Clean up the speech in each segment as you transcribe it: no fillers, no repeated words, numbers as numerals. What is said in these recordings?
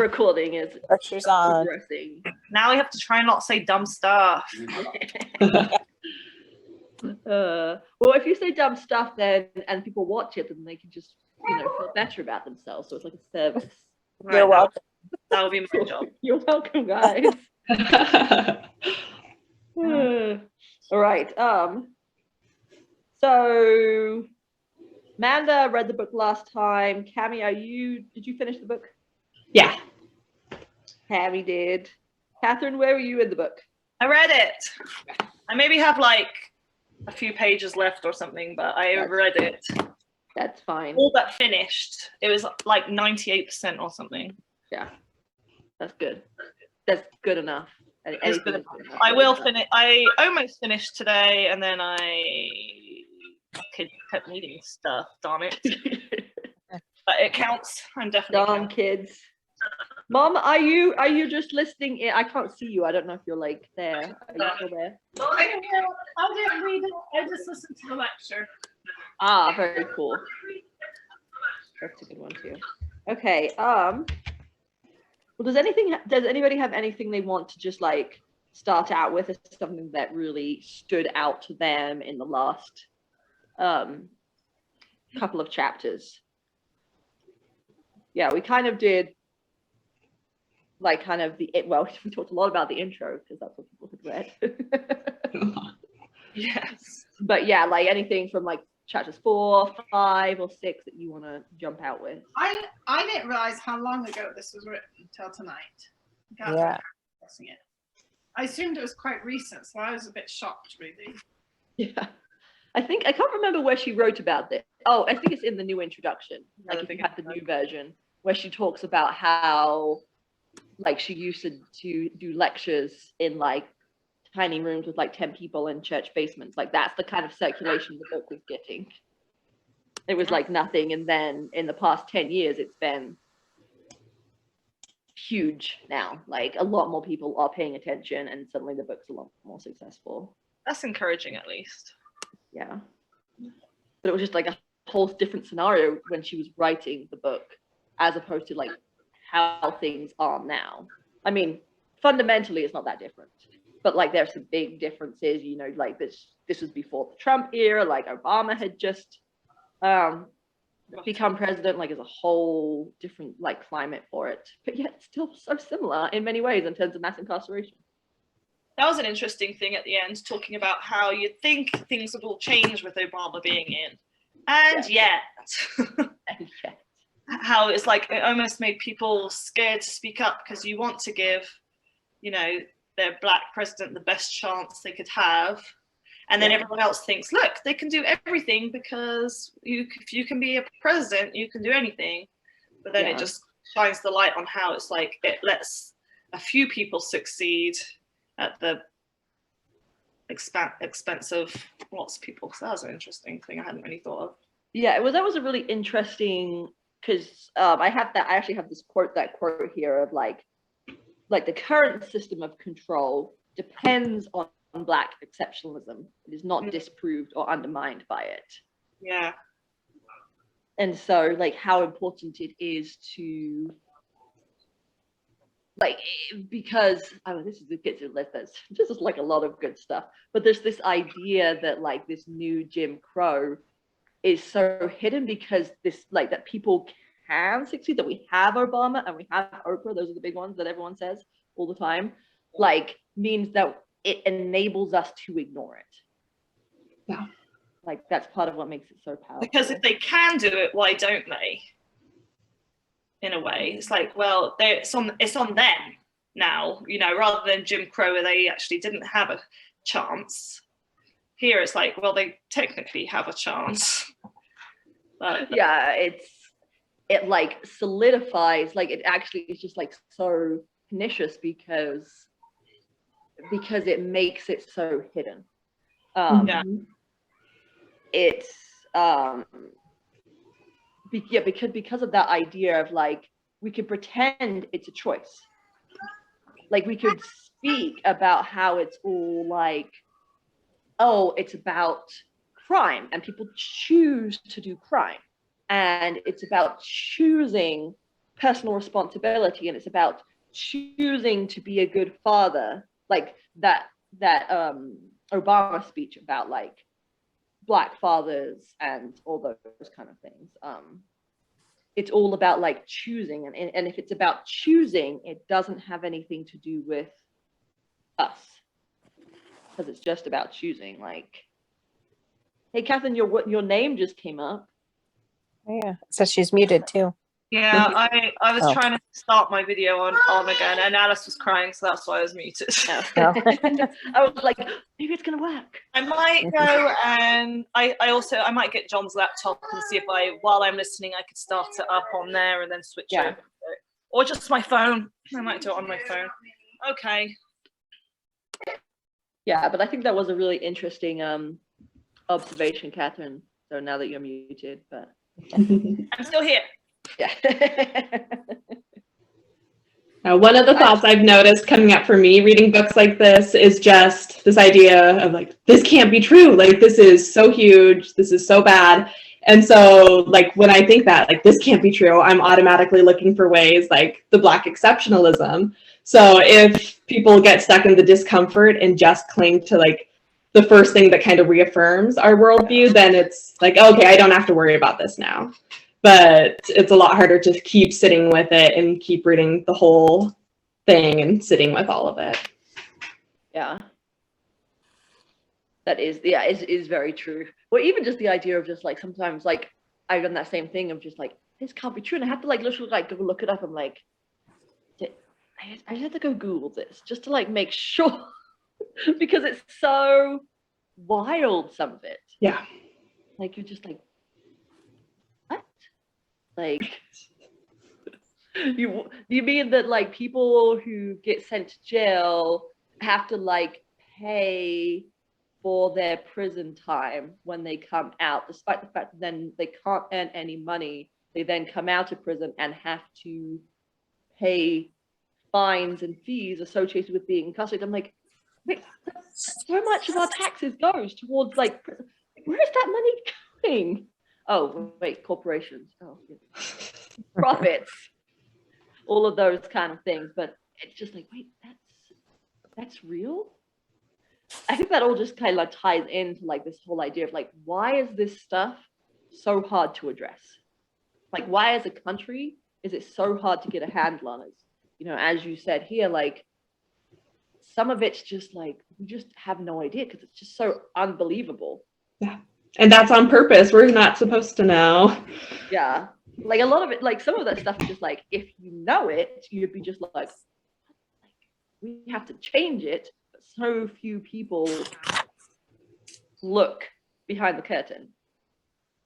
recording is Pressure's on. progressing. Now we have to try not to say dumb stuff. Well, if you say dumb stuff, then and people watch it, then they can just feel better about themselves. So it's like a service. Right, You're welcome. That would be my job. You're welcome, guys. All right. So Amanda read the book last time. Cami, did you finish the book? Yeah. Cami did. Catherine, where were you in the book? I read it. I maybe have like a few pages left or something, but I read it. That's fine. All but finished. It was like 98% or something. Yeah. That's good. That's good enough. It's good enough. I will finish. I almost finished today, and then I kept needing stuff. Darn it! But it counts. I'm definitely. Darn kids. Mom, are you just listening in? I can't see you. I don't know if you're like there. Are you still there? I didn't read it. I just listened to the lecture. Ah, very cool. That's a good one too. Okay. Well, does anybody have anything they want to just like start out with as something that really stood out to them in the last couple of chapters? Yeah, we kind of did like kind of we talked a lot about the intro because that's what people had read. Yes. But yeah, like anything from like chapters 4, 5, or 6 that you want to jump out with. I didn't realize how long ago this was written until tonight. Yeah. It. I assumed it was quite recent, so I was a bit shocked, really. Yeah. I can't remember where she wrote about this. Oh, I think it's in the new introduction. Like if you have the new version, where she talks about how like she used to do lectures in like tiny rooms with like 10 people in church basements. Like that's the kind of circulation the book was getting. It was like nothing, and then in the past 10 years it's been huge now. Like a lot more people are paying attention, and suddenly the book's a lot more successful. That's encouraging, at least. Yeah. But it was just like a whole different scenario when she was writing the book as opposed to like how things are now. I mean, fundamentally it's not that different, but like there's some big differences, like this was before the Trump era, like Obama had just become president, like there's a whole different like climate for it, but yet still so similar in many ways in terms of mass incarceration. That was an interesting thing at the end, talking about how you'd think things would all change with Obama being in, and yet how it's like it almost made people scared to speak up because you want to give their black president the best chance they could have, and then everyone else thinks, look, they can do everything because if you can be a president, you can do anything. But then it just shines the light on how it's like it lets a few people succeed at the expense of lots of people. So that was an interesting thing I hadn't really thought of. Yeah, that was a really interesting, because I actually have this quote here of like the current system of control depends on black exceptionalism. It is not disproved or undermined by it. Yeah. And so like how important it is to like, because this is like a lot of good stuff, but there's this idea that like this new Jim Crow is so hidden because this like that people can succeed, that we have Obama and we have Oprah, those are the big ones that everyone says all the time, like means that it enables us to ignore it. Yeah. Like that's part of what makes it so powerful. Because if they can do it, why don't they? In a way, it's like, well, it's on them now, rather than Jim Crow where they actually didn't have a chance. Here it's like, well, they technically have a chance. But yeah, it like solidifies, like it actually is just like so pernicious because it makes it so hidden. It's because of that idea of like we could pretend it's a choice, like we could speak about how it's all like, oh, it's about crime and people choose to do crime, and it's about choosing personal responsibility, and it's about choosing to be a good father, like that Obama speech about like Black fathers and all those kind of things. It's all about like choosing, and if it's about choosing, it doesn't have anything to do with us, because it's just about choosing. Like, hey, Catherine, your name just came up. Yeah, so she's muted too. Yeah, I was Oh. trying to start my video on again, and Alice was crying, so that's why I was muted. Oh. Oh. I was like, maybe it's gonna work. I might go, and I might get John's laptop and see if while I'm listening, I could start it up on there and then switch Yeah. over to it. Or just my phone. I might do it on my phone. Okay. Yeah, but I think that was a really interesting observation, Catherine. So now that you're muted, but I'm still here. yeah. One of the thoughts I've noticed coming up for me reading books like this is just this idea of like, this can't be true. Like, this is so huge. This is so bad. And so like, when I think that like, this can't be true, I'm automatically looking for ways like the Black exceptionalism. So if people get stuck in the discomfort and just cling to like the first thing that kind of reaffirms our worldview, then it's like, okay, I don't have to worry about this now. But it's a lot harder to keep sitting with it and keep reading the whole thing and sitting with all of it. Yeah. That is very true. Or even just the idea of just like sometimes like I've done that same thing of just like, this can't be true. And I have to like literally like go look it up. I'm like, I just have to go Google this just to like make sure because it's so wild, some of it. Yeah. Like you're just like, what? Like you mean that like people who get sent to jail have to like pay for their prison time when they come out, despite the fact that then they can't earn any money. They then come out of prison and have to pay fines and fees associated with being incarcerated. I'm like, wait, so much of our taxes goes towards like prison. Where is that money going? Oh, wait, corporations. Oh, yeah. Profits. All of those kind of things. But it's just like, wait, that's real? I think that all just kind of ties into like this whole idea of like, why is this stuff so hard to address? Like, why as a country is it so hard to get a handle on it? You know, as you said here, like some of it's just like, we just have no idea because it's just so unbelievable. Yeah. And that's on purpose. We're not supposed to know. Yeah. Like a lot of it, like some of that stuff is just like, if you know it, you'd be just like we have to change it. But so few people look behind the curtain.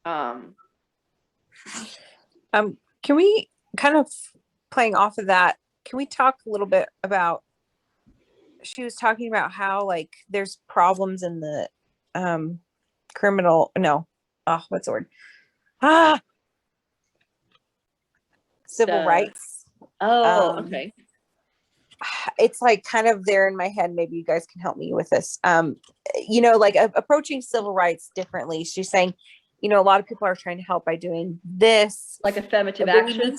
Can we kind of playing off of that? Can we talk a little bit about? She was talking about how like there's problems in the criminal. No, what's the word? Civil rights. Oh, okay. It's like kind of there in my head. Maybe you guys can help me with this. You know, like approaching civil rights differently. She's saying, you know, a lot of people are trying to help by doing this, Like affirmative action.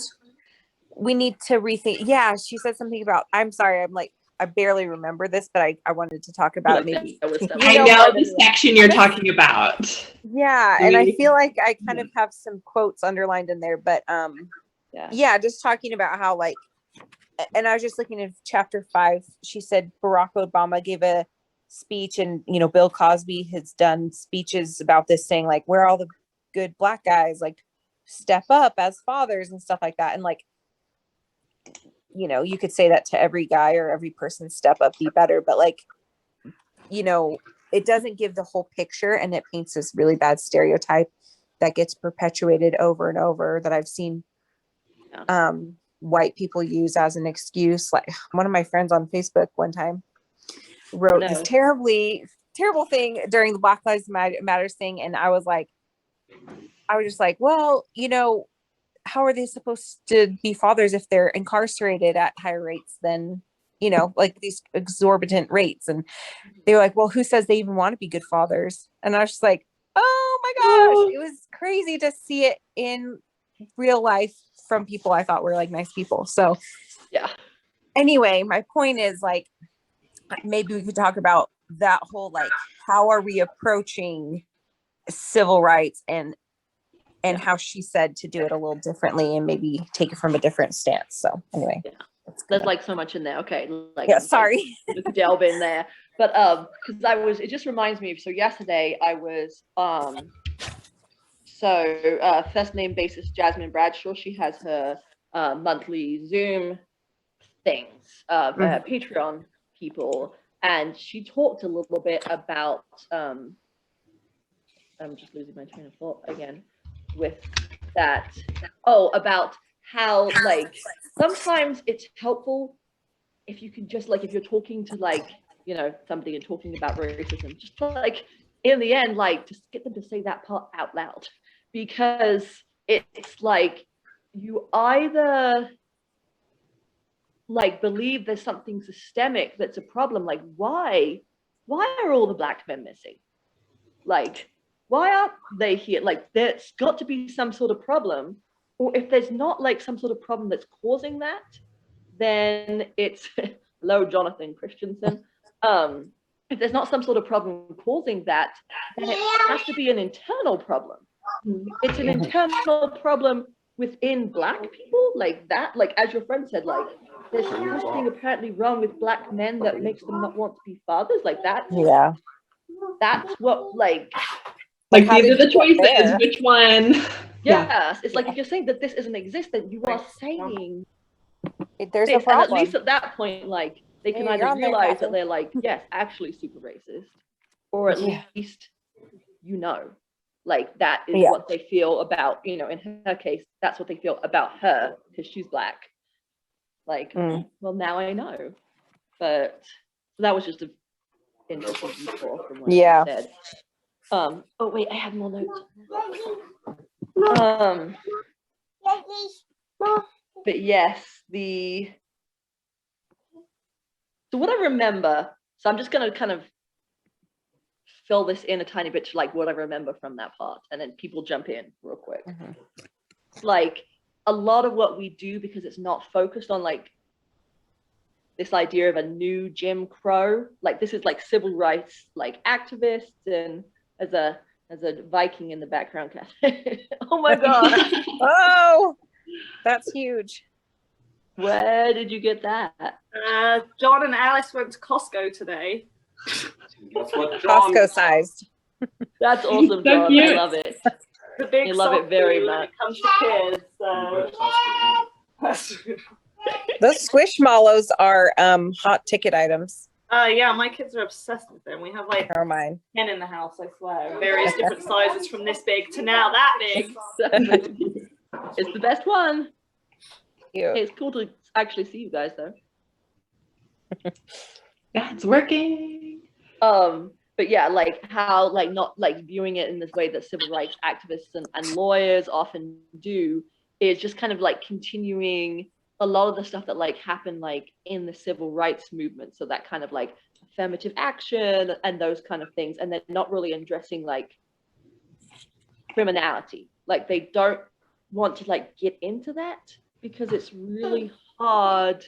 We need to rethink. Yeah, she said something about. I'm sorry. I'm like I barely remember this, but I wanted to talk about it. Maybe I know the section you're talking about. Yeah, and I feel like I kind of have some quotes underlined in there, but yeah, just talking about how like. And I was just looking at chapter 5. She said Barack Obama gave a speech, and you know Bill Cosby has done speeches about this, saying like, "Where are all the good Black guys? Like, step up as fathers and stuff like that." And like, you know, you could say that to every guy or every person: step up, be better. But like, you know, it doesn't give the whole picture, and it paints this really bad stereotype that gets perpetuated over and over that I've seen. White people use as an excuse. Like one of my friends on Facebook one time wrote this terrible thing during the Black Lives Matters thing, and I was just like, well, you know, how are they supposed to be fathers if they're incarcerated at higher rates than, you know, like these exorbitant rates? And they were like, well, who says they even want to be good fathers? And I was just like, oh my gosh, it was crazy to see it in real life from people I thought were like nice people. So Yeah. anyway, my point is like, maybe we could talk about that whole, like, how are we approaching civil rights, and how she said to do it a little differently and maybe take it from a different stance. So anyway, there's like so much in there. Okay, like yeah, sorry. Like, delve in there, but because it just reminds me of, so yesterday I was first name basis Jasmine Bradshaw, she has her monthly Zoom things for her Patreon people, and she talked a little bit about I'm just losing my train of thought again with that. About how like sometimes it's helpful if you can just like, if you're talking to like, you know, somebody and talking about racism, just like in the end, like just get them to say that part out loud, because it's like you either like believe there's something systemic that's a problem, like why are all the black men missing, like why aren't they here, like there's got to be some sort of problem, or if there's not like some sort of problem that's causing that, then it's hello Jonathan Christensen, if there's not some sort of problem causing that, then it has to be an internal problem. It's an internal problem within black people, like that, like as your friend said, like there's something apparently wrong with black men that makes them not want to be fathers, like that. Yeah, that's what like these are the choices, which one? Yes, it's like if you're saying that this isn't existent, you are saying there's this, a problem. and at least at that point, like they can either realize that they're like, yes, actually super racist, or at least you know, like that is what they feel about, you know, in her case, that's what they feel about her because she's black. Like, well, now I know. But so that was just an interesting detour from what you said. Oh wait, I had more notes. But yes, so what I remember, so I'm just gonna kind of fill this in a tiny bit to like what I remember from that part, and then people jump in real quick. Like a lot of what we do, because it's not focused on like this idea of a new Jim Crow, like this is like civil rights like activists, and as a Viking in the background, oh my god. Oh, that's huge. Where did you get that? John and Alice went to Costco today. Costco sized. That's awesome, John. I love it. The big, I love it very much. When it comes to kids. Those Squishmallows are hot ticket items. Yeah, my kids are obsessed with them. We have like 10 in the house, I swear. Various different sizes from this big to now that big. It's the best one. Cute. It's cool to actually see you guys though. Yeah, it's working. But yeah, like how like not like viewing it in this way that civil rights activists and lawyers often do is just kind of like continuing a lot of the stuff that like happened like in the civil rights movement, so that kind of like affirmative action and those kind of things, and then not really addressing like criminality. Like they don't want to like get into that because it's really hard.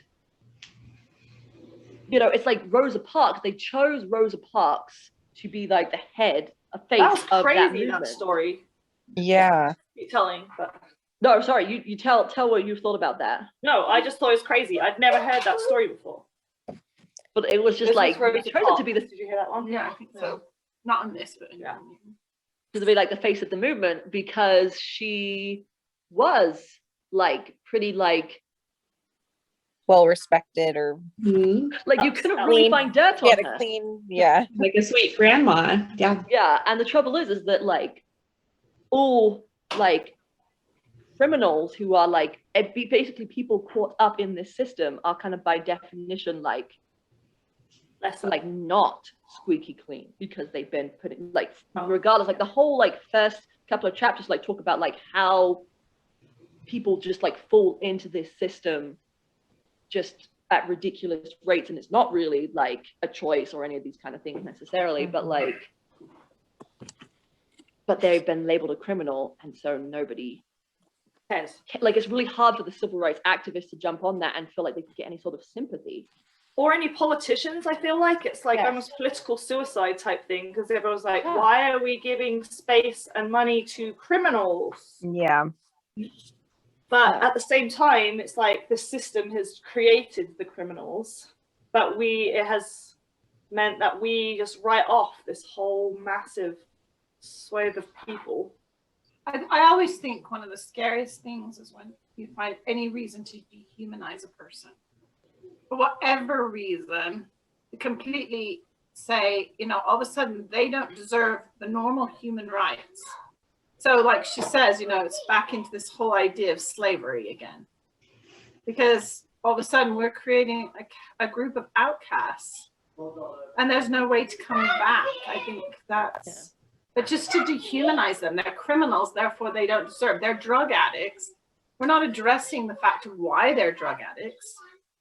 You know, it's like Rosa Parks. They chose Rosa Parks to be like the head, a face of that movement. That story. Yeah. Keep telling, but no, sorry. You tell what you thought about that. No, I just thought it was crazy. I'd never heard that story before. But it was just like they chose it to be the. Did you hear that one? Yeah, I think so. Not on this, but yeah. To be like the face of the movement because she was like pretty like well respected, or like you couldn't really find dirt on her. Clean, like a sweet grandma. Yeah, and the trouble is that like all like criminals who are like basically people caught up in this system are kind of by definition like less like not squeaky clean because they've been put in like regardless, like the whole like first couple of chapters like talk about like how people just like fall into this system just at ridiculous rates, and it's not really like a choice or any of these kind of things necessarily, but they've been labeled a criminal, and so nobody like it's really hard for the civil rights activists to jump on that and feel like they could get any sort of sympathy. Or any politicians. I feel like it's like almost political suicide type thing, because everyone's like, why are we giving space and money to criminals? Yeah. But at the same time, it's like the system has created the criminals, but it has meant that we just write off this whole massive swathe of people. I always think one of the scariest things is when you find any reason to dehumanize a person. For whatever reason, completely say, all of a sudden they don't deserve the normal human rights. So like she says, it's back into this whole idea of slavery again. Because all of a sudden we're creating a group of outcasts and there's no way to come back. I think that's, but just to dehumanize them, they're criminals, therefore they don't deserve, they're drug addicts. We're not addressing the fact of why they're drug addicts.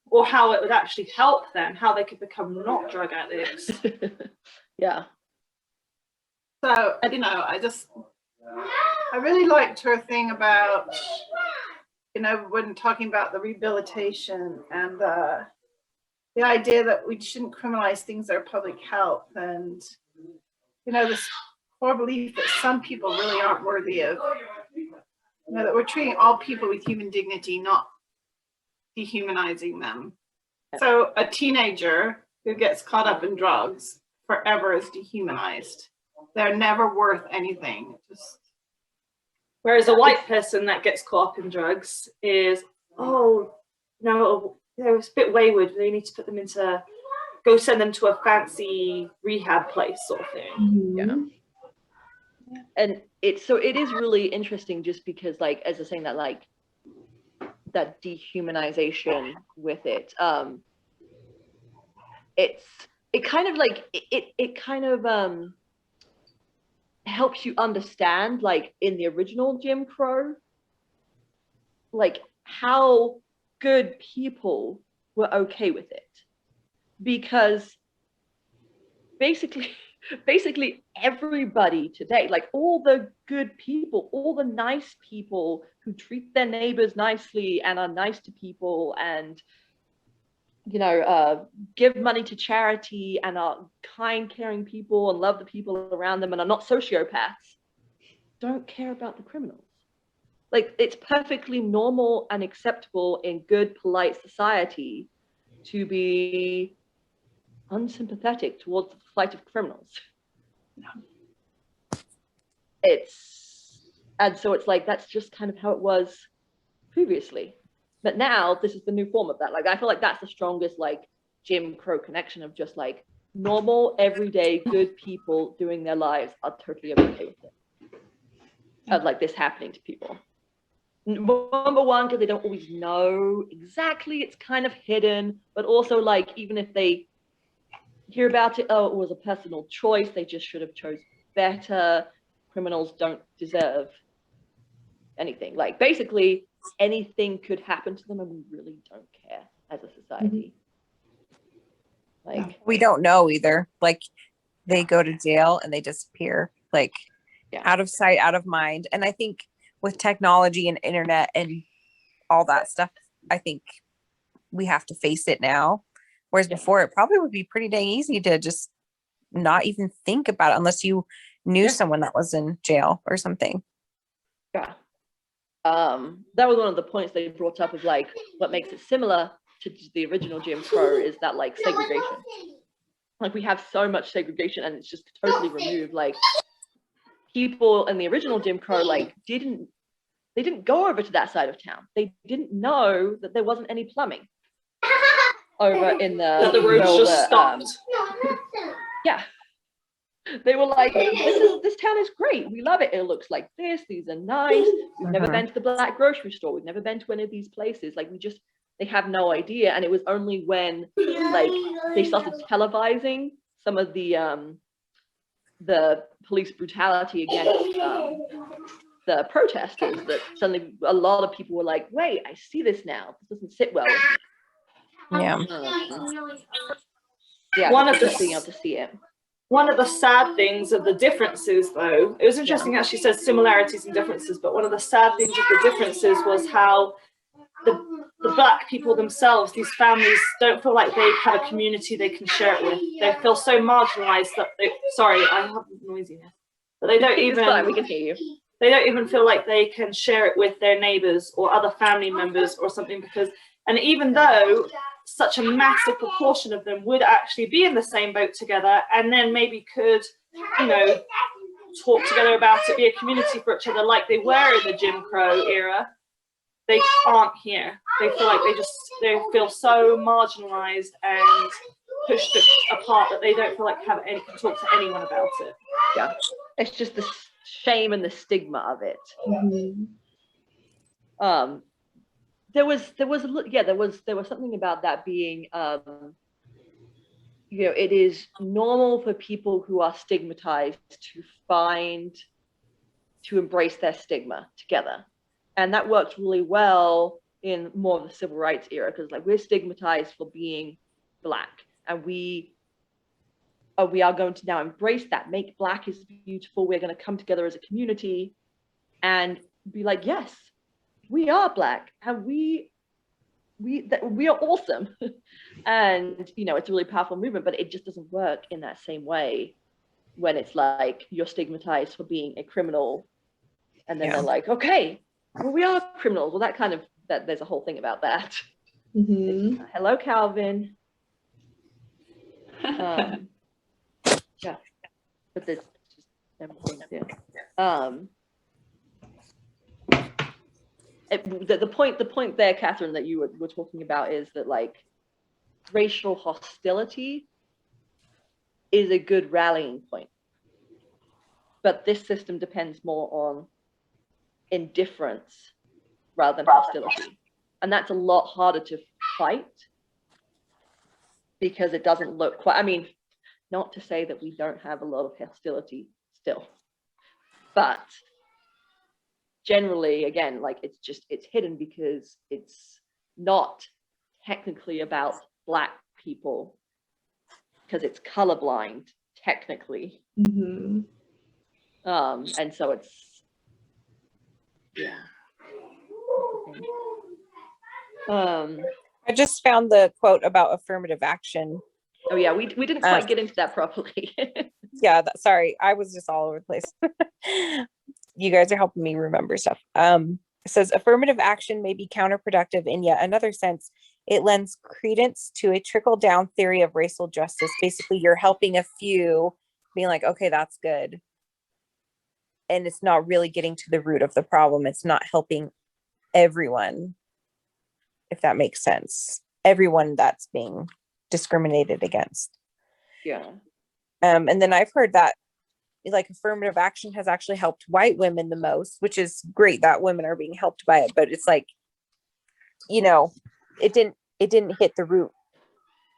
Or how it would actually help them, how they could become not drug addicts. Yeah. So, I really liked her thing about, when talking about the rehabilitation and the idea that we shouldn't criminalize things that are public health, and, this core belief that some people really aren't worthy of, that we're treating all people with human dignity, not dehumanizing them. So a teenager who gets caught up in drugs forever is dehumanized. They're never worth anything. Whereas a white person that gets caught up in drugs is, they're a bit wayward. They need to go send them to a fancy rehab place sort of thing. Yeah. And it is really interesting just because, like, as I was saying that, like, that dehumanization with it, it kind of helps you understand, like, in the original Jim Crow, like, how good people were okay with it, because basically everybody today, like all the good people, all the nice people who treat their neighbors nicely and are nice to people and give money to charity and are kind, caring people and love the people around them and are not sociopaths, don't care about the criminals. Like, it's perfectly normal and acceptable in good, polite society to be unsympathetic towards the plight of criminals. So it's like, that's just kind of how it was previously. But now this is the new form of that. Like, I feel like that's the strongest, like, Jim Crow connection of just like normal, everyday, good people doing their lives are totally okay with it. Of like this happening to people. Number one, because they don't always know exactly, it's kind of hidden, but also, like, even if they hear about it, it was a personal choice, they just should have chose better. Criminals don't deserve anything. Like, basically anything could happen to them and we really don't care as a society. Like, we don't know either. Like, they go to jail and they disappear, like, out of sight, out of mind. And I think with technology and internet and all that stuff, I think we have to face it now. Whereas before, it probably would be pretty dang easy to just not even think about it unless you knew someone that was in jail or something. Yeah. That was one of the points they brought up of, like, what makes it similar to the original Jim Crow is that, like, segregation. Like, we have so much segregation and it's just totally removed. Like, people in the original Jim Crow, like, they didn't go over to that side of town. They didn't know that there wasn't any plumbing over in the roads just stopped. Yeah. They were like, this town is great. We love it. It looks like this. These are nice. We've never been to the black grocery store. We've never been to any of these places. Like, they have no idea. And it was only when, like, they started televising some of the police brutality against the protesters that suddenly a lot of people were like, wait, I see this now. This doesn't sit well with me. Yeah. Yeah, One of the being able to see it. one of the sad things of the differences, though, it was interesting how she says similarities and differences, but one of the sad things of the differences was how the Black people themselves, these families, don't feel like they have a community they can share it with. They feel so marginalized that they, sorry, I have noisiness, but they don't even, fine, we can hear you. They don't even feel like they can share it with their neighbors or other family members or something, because, and even though such a massive proportion of them would actually be in the same boat together and then maybe could, you know, talk together about it, be a community for each other like they were in the Jim Crow era, they aren't here. They feel like they feel so marginalized and pushed apart that they don't feel like can talk to anyone about it. Yeah, it's just the shame and the stigma of it. There was something about that being, you know, it is normal for people who are stigmatized to embrace their stigma together. And that worked really well in more of the civil rights era, because like we're stigmatized for being Black, and we are going to now embrace that, make Black is beautiful. We're going to come together as a community and be like, yes, we are Black, and we are awesome. And you know, it's a really powerful movement, but it just doesn't work in that same way when it's like you're stigmatized for being a criminal, and then they're like, okay, well, we are criminals. Well, there's a whole thing about that. Hello, Calvin. Yeah, but there's just everything. Yeah. The point there, Catherine, that you were talking about is that like racial hostility is a good rallying point, but this system depends more on indifference rather than hostility, and that's a lot harder to fight because it doesn't look quite, I mean, not to say that we don't have a lot of hostility still, but generally, again, like it's hidden because it's not technically about Black people, because it's colorblind technically. And so it's, yeah. I just found the quote about affirmative action. Oh yeah, we didn't quite get into that properly. Yeah, sorry, I was just all over the place. You guys are helping me remember stuff. It says affirmative action may be counterproductive in yet another sense. It lends credence to a trickle-down theory of racial justice. Basically, you're helping a few, being like, okay, that's good. And it's not really getting to the root of the problem. It's not helping everyone, if that makes sense. Everyone that's being discriminated against. Yeah. And then I've heard that like affirmative action has actually helped white women the most, which is great that women are being helped by it, but it's like, you know, it didn't hit the root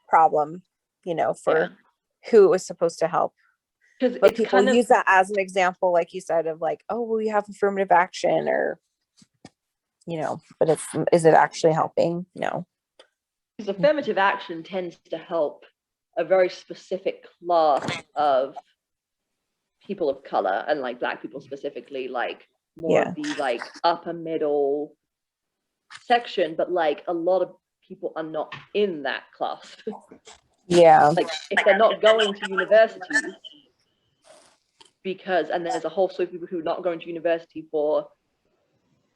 problem, you know, for who it was supposed to help. But people use that as an example, like you said, of like, oh, well, we have affirmative action, or, you know, but is it actually helping? No. Because affirmative action tends to help a very specific class of people of color, and like Black people specifically, like more of the like upper middle section, but like a lot of people are not in that class. Like if they're not going to university, and there's a whole slew of people who are not going to university for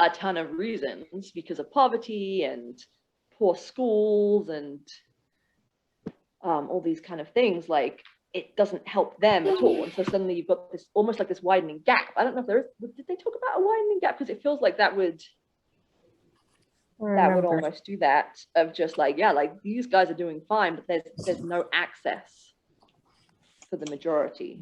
a ton of reasons, because of poverty and poor schools and all these kind of things, like it doesn't help them at all. And so suddenly you've got this almost like this widening gap. I don't know if there is, did they talk about a widening gap? Because it feels like that would almost do that, of just like, yeah, like these guys are doing fine, but there's no access for the majority.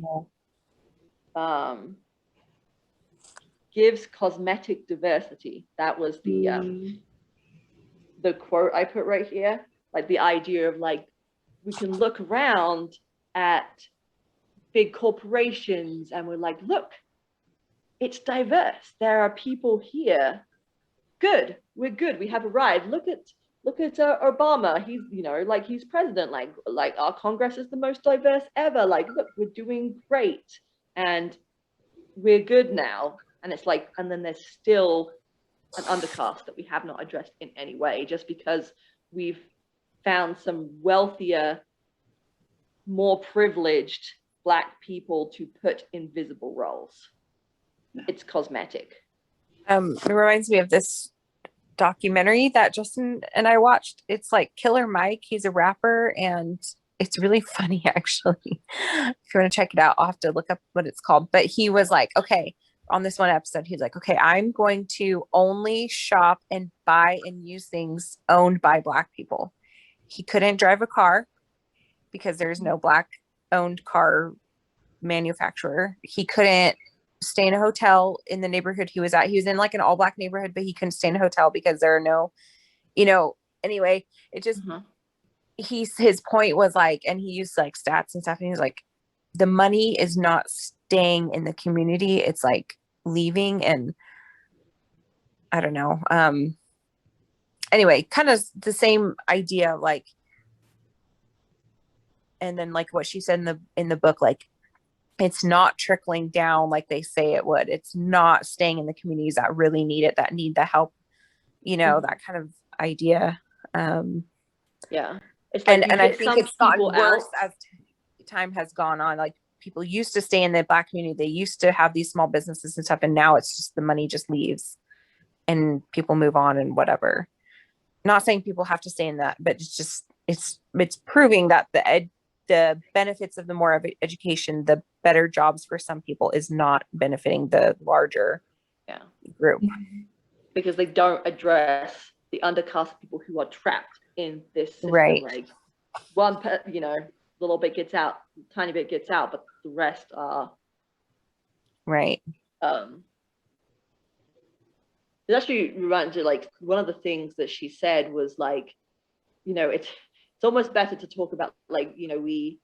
Gives cosmetic diversity. That was the quote I put right here. Like the idea of like, we can look around at big corporations and we're like, look, it's diverse. There are people here. Good. We're good. We have a ride. Look at look at Obama. He's, like he's president. Like our Congress is the most diverse ever. Like, look, we're doing great and we're good now. And it's like, and then there's still an undercast that we have not addressed in any way, just because we've found some wealthier, more privileged Black people to put in visible roles. It's cosmetic. It reminds me of this documentary that Justin and I watched. It's like Killer Mike. He's a rapper and it's really funny actually. If you want to check it out, I'll have to look up what it's called. But he was like, okay, on this one episode, he's like, okay, I'm going to only shop and buy and use things owned by Black people. He couldn't drive a car because there's no Black owned car manufacturer. He couldn't stay in a hotel in the neighborhood he was at. He was in like an all Black neighborhood, but he couldn't stay in a hotel because there are no, anyway, it just, his point was like, and he used like stats and stuff. And he was like, the money is not staying in the community. It's like leaving. And I don't know. Anyway, kind of the same idea, like, and then like what she said in the book, like, it's not trickling down like they say it would. It's not staying in the communities that really need it, that need the help, that kind of idea. Yeah. It's like and I think it's gotten worse as time has gone on. Like people used to stay in the Black community. They used to have these small businesses and stuff. And now it's just the money just leaves and people move on and whatever. Not saying people have to stay in that, but it's just, it's proving that the benefits of the more of education, the better jobs for some people is not benefiting the larger group. Because they don't address the undercast of people who are trapped in this system. Right. Like one, little bit gets out, tiny bit gets out, but the rest are. Right. It actually reminds you, like, one of the things that she said was like, it's almost better to talk about, like, we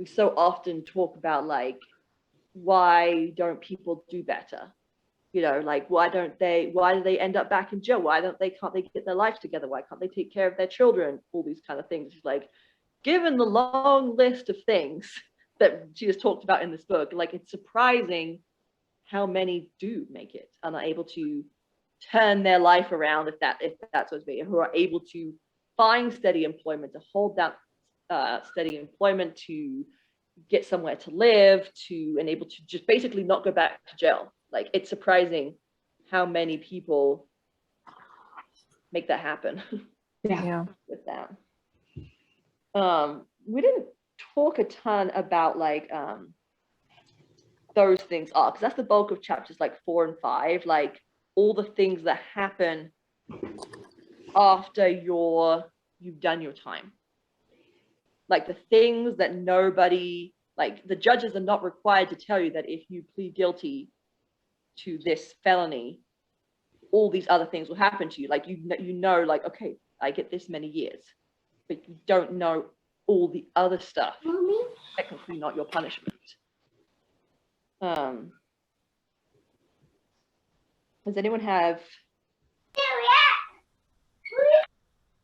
so often talk about, like, why don't people do better? Like, why do they end up back in jail? Can't they get their life together? Why can't they take care of their children? All these kind of things. Like, given the long list of things that she has talked about in this book, like, it's surprising how many do make it and are able to turn their life around, if that's what's being, who are able to find steady employment, to hold that steady employment, to get somewhere to live, and able to just basically not go back to jail. Like, it's surprising how many people make that happen. Yeah. With that. We didn't talk a ton about, like, those things are, because that's the bulk of chapters like 4 and 5, like all the things that happen after you've done your time, like the things that nobody, like the judges are not required to tell you that if you plead guilty to this felony, all these other things will happen to you. Like, like, okay, I get this many years, but you don't know all the other stuff. Technically not your punishment. Does anyone have,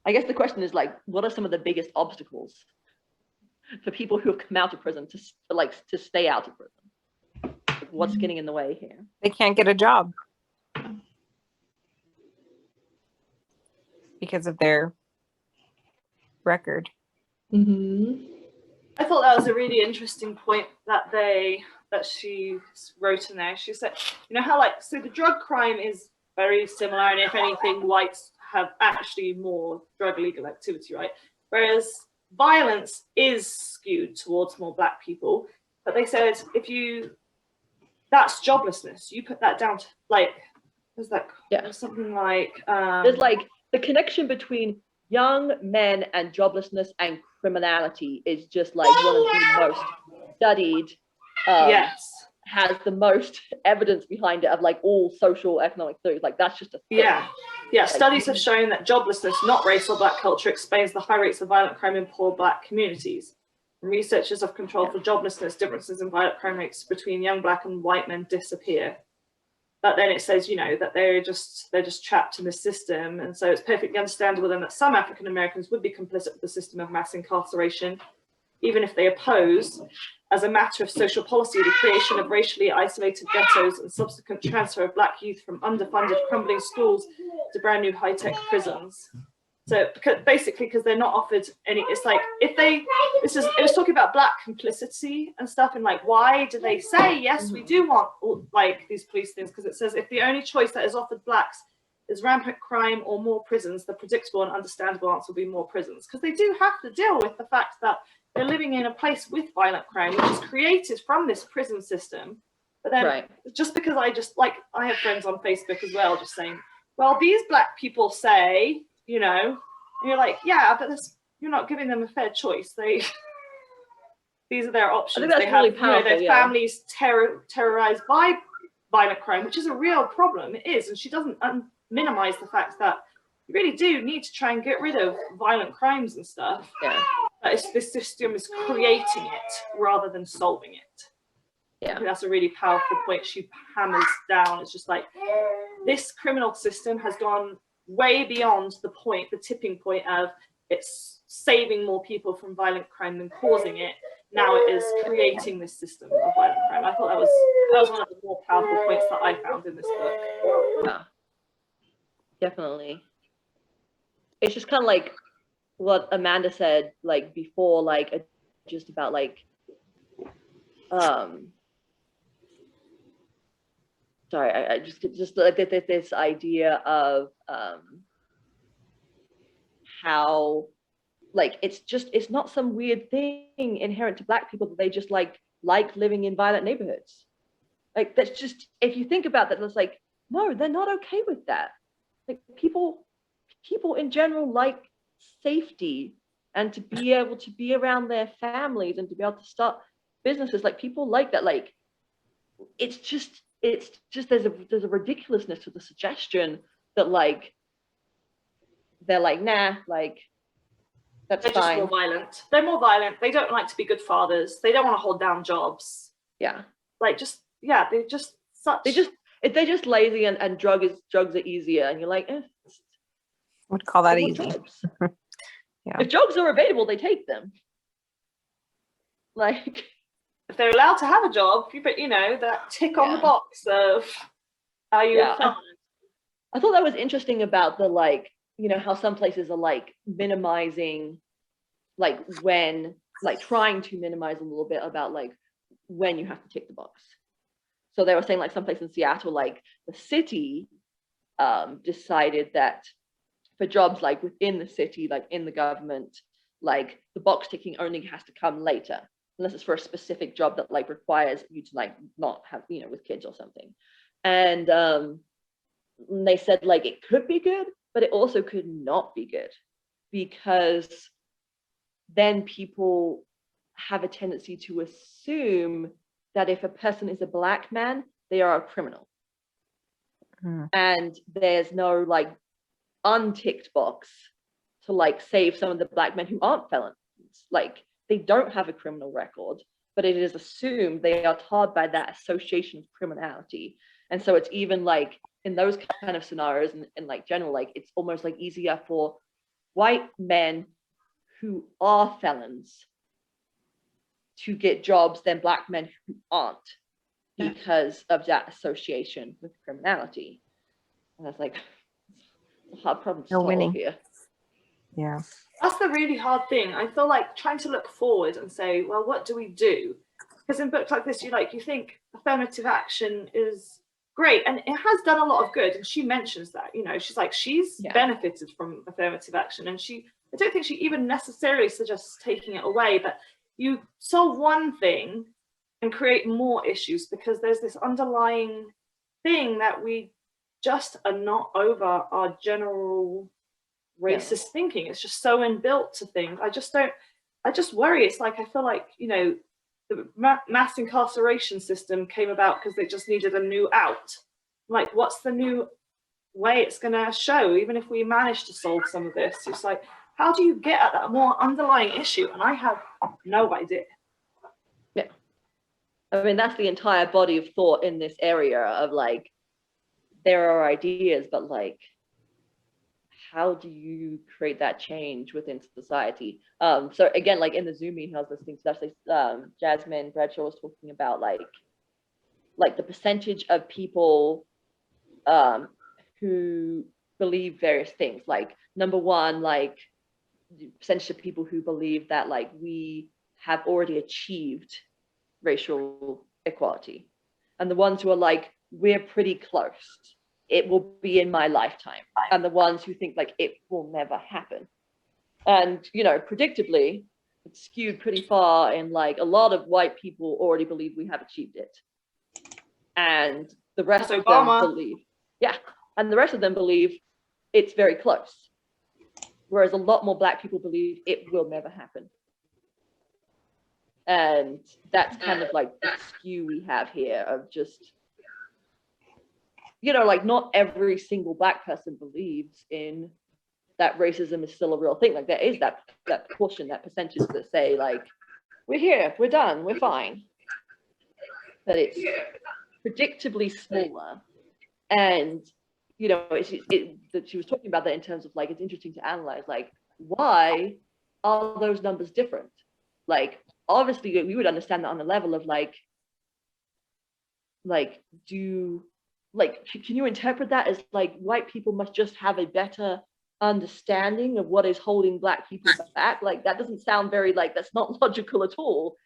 I guess the question is, like, what are some of the biggest obstacles for people who have come out of prison to stay out of prison? Like, what's getting in the way here? They can't get a job because of their record. I thought that was a really interesting point that she wrote in there. She said, how, like, so the drug crime is very similar, and if anything, whites have actually more drug legal activity, right? Whereas violence is skewed towards more Black people. But they said, that's joblessness. You put that down to, like, there's that, something like, there's like the connection between young men and joblessness and criminality is just like one of the most studied, has the most evidence behind it of, like, all social economic theories. Like, that's just a thing. Like, studies have shown that joblessness, not race or Black culture, explains the high rates of violent crime in poor Black communities. And researchers have controlled for joblessness, differences in violent crime rates between young Black and white men disappear. But then it says, you know, that they're just trapped in the system. And so it's perfectly understandable then that some African Americans would be complicit with the system of mass incarceration, even if they oppose, as a matter of social policy, the creation of racially isolated ghettos and subsequent transfer of Black youth from underfunded, crumbling schools to brand new high-tech prisons. So because they're not offered any, it's like if they, it was talking about Black complicity and stuff, and like, why do they say, yes, we do want like these police things? Because it says if the only choice that is offered Blacks is rampant crime or more prisons, the predictable and understandable answer will be more prisons. Because they do have to deal with the fact that they're living in a place with violent crime, which is created from this prison system. But then just because I have friends on Facebook as well, just saying, well, these Black people say, you know, and you're like, yeah, but you're not giving them a fair choice. These are their options. I think that's really powerful, their families terrorized by violent crime, which is a real problem. It is, and she doesn't minimize the fact that you really do need to try and get rid of violent crimes and stuff. Yeah. But this system is creating it rather than solving it. Yeah. I think that's a really powerful point she hammers down. It's just like, this criminal system has gone way beyond the tipping point of it's saving more people from violent crime than causing it. Now it is creating this system of violent crime. I thought that was one of the more powerful points that I found in this book. Yeah, definitely. It's just kind of like what Amanda said, like before, like just about like, sorry, I just like this idea of how like it's not some weird thing inherent to Black people that they just like living in violent neighborhoods. Like that's just, if you think about that, it's like, no, they're not okay with that. Like people in general like safety and to be able to be around their families and to be able to start businesses. Like people like that. Like it's just there's a ridiculousness to the suggestion that like they're like, nah, like that's they're fine. Just more violent. They're more violent. They don't like to be good fathers. They don't want to hold down jobs. Yeah. Like they're just such. They're just lazy and drugs are easier, and you're like, would call that easy. Yeah. If drugs are available, they take them. Like if they're allowed to have a job, you know, that tick on the box of are you a felon? I thought that was interesting about the like, you know, how some places are like minimizing, like when, like trying to minimize a little bit about like when you have to tick the box. So they were saying like some place in Seattle, like the city decided that for jobs like within the city, like in the government, like the box ticking only has to come later, unless it's for a specific job that like requires you to like not have, you know, with kids or something. And they said like it could be good, but it also could not be good, because then people have a tendency to assume that if a person is a Black man, they are a criminal. And there's no like unticked box to like save some of the Black men who aren't felons. Like they don't have a criminal record, but it is assumed they are tarred by that association of criminality. And so it's even like in those kind of scenarios and like general, like it's almost like easier for white men who are felons to get jobs than Black men who aren't, because of that association with criminality. And I was like, it's a hard problem to solve here. Yeah. That's the really hard thing. I feel like trying to look forward and say, well, what do we do? Because in books like this, you think affirmative action is great, and it has done a lot of good. And she mentions that, you know, she's like, she's benefited from affirmative action, and I don't think she even necessarily suggests taking it away, but you solve one thing and create more issues because there's this underlying thing that we just are not over our general racist thinking. It's just so inbuilt to things. I just worry. It's like, I feel like, you know, the mass incarceration system came about because they just needed a new out. Like, what's the new way it's going to show? Even if we manage to solve some of this, it's like, how do you get at that more underlying issue? And I have no idea. Yeah. I mean, that's the entire body of thought in this area of like, there are ideas, but like, how do you create that change within society? So again, like in the Zoom meeting I was listening to, especially Jasmine Bradshaw was talking about like the percentage of people who believe various things. Like number one, like the percentage of people who believe that like we have already achieved racial equality, and the ones who are like, we're pretty close, it will be in my lifetime, and the ones who think like it will never happen. And you know, predictably, it's skewed pretty far, and like a lot of white people already believe we have achieved it, and the rest of them believe, and the rest of them believe it's very close, whereas a lot more Black people believe it will never happen. And that's kind of like the skew we have here of just, you know, like not every single Black person believes in that racism is still a real thing. Like there is that portion, that percentage that say like, we're here, we're done, we're fine. But it's predictably smaller. And, you know, she was talking about that in terms of like, it's interesting to analyze, like, why are those numbers different? Like, obviously we would understand that on the level of like, can you interpret that as like white people must just have a better understanding of what is holding Black people back? Like that doesn't sound very, like, that's not logical at all.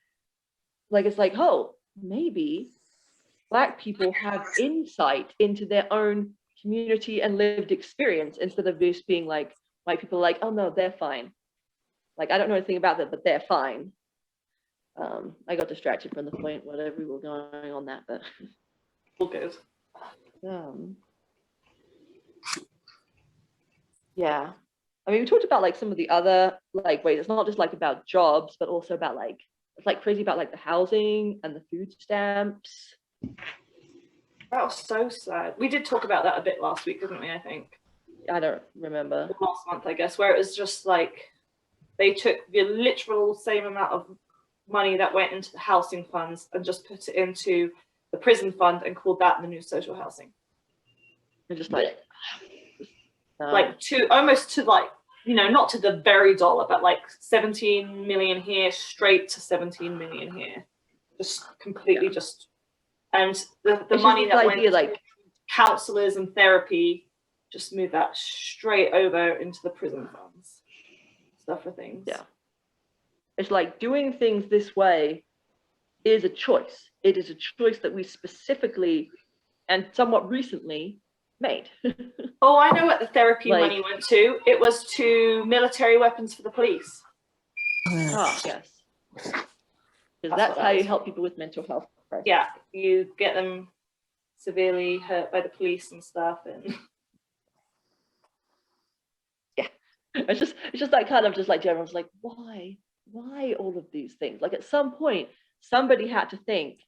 Like it's like, oh, maybe Black people have insight into their own community and lived experience, instead of just being like, white people are like, oh no, they're fine. Like I don't know anything about that, but they're fine. I got distracted from the point, whatever we were going on that, but all good. Yeah, I mean, we talked about like some of the other like ways. It's not just like about jobs, but also about like, it's like crazy about like the housing and the food stamps. That was so sad. We did talk about that a bit last week, didn't we? I think. I don't remember. Last month, I guess, where it was just like they took the literal same amount of money that went into the housing funds and just put it into the prison fund and called that the new social housing. And just like to almost to like, you know, not to the very dollar, but like 17 million here straight to 17 million here, just completely just, and the money that went to like counselors and therapy, just move that straight over into the prison funds, stuff for things. Yeah, it's like doing things this way is a choice. It is a choice that we specifically and somewhat recently made. Oh, I know what the therapy money went to. It was to military weapons for the police. Oh, yes. Because that's how you help people with mental health crisis. Yeah, you get them severely hurt by the police and stuff, and yeah, it's just that kind of just like everyone's like, why all of these things? Like at some point, somebody had to think,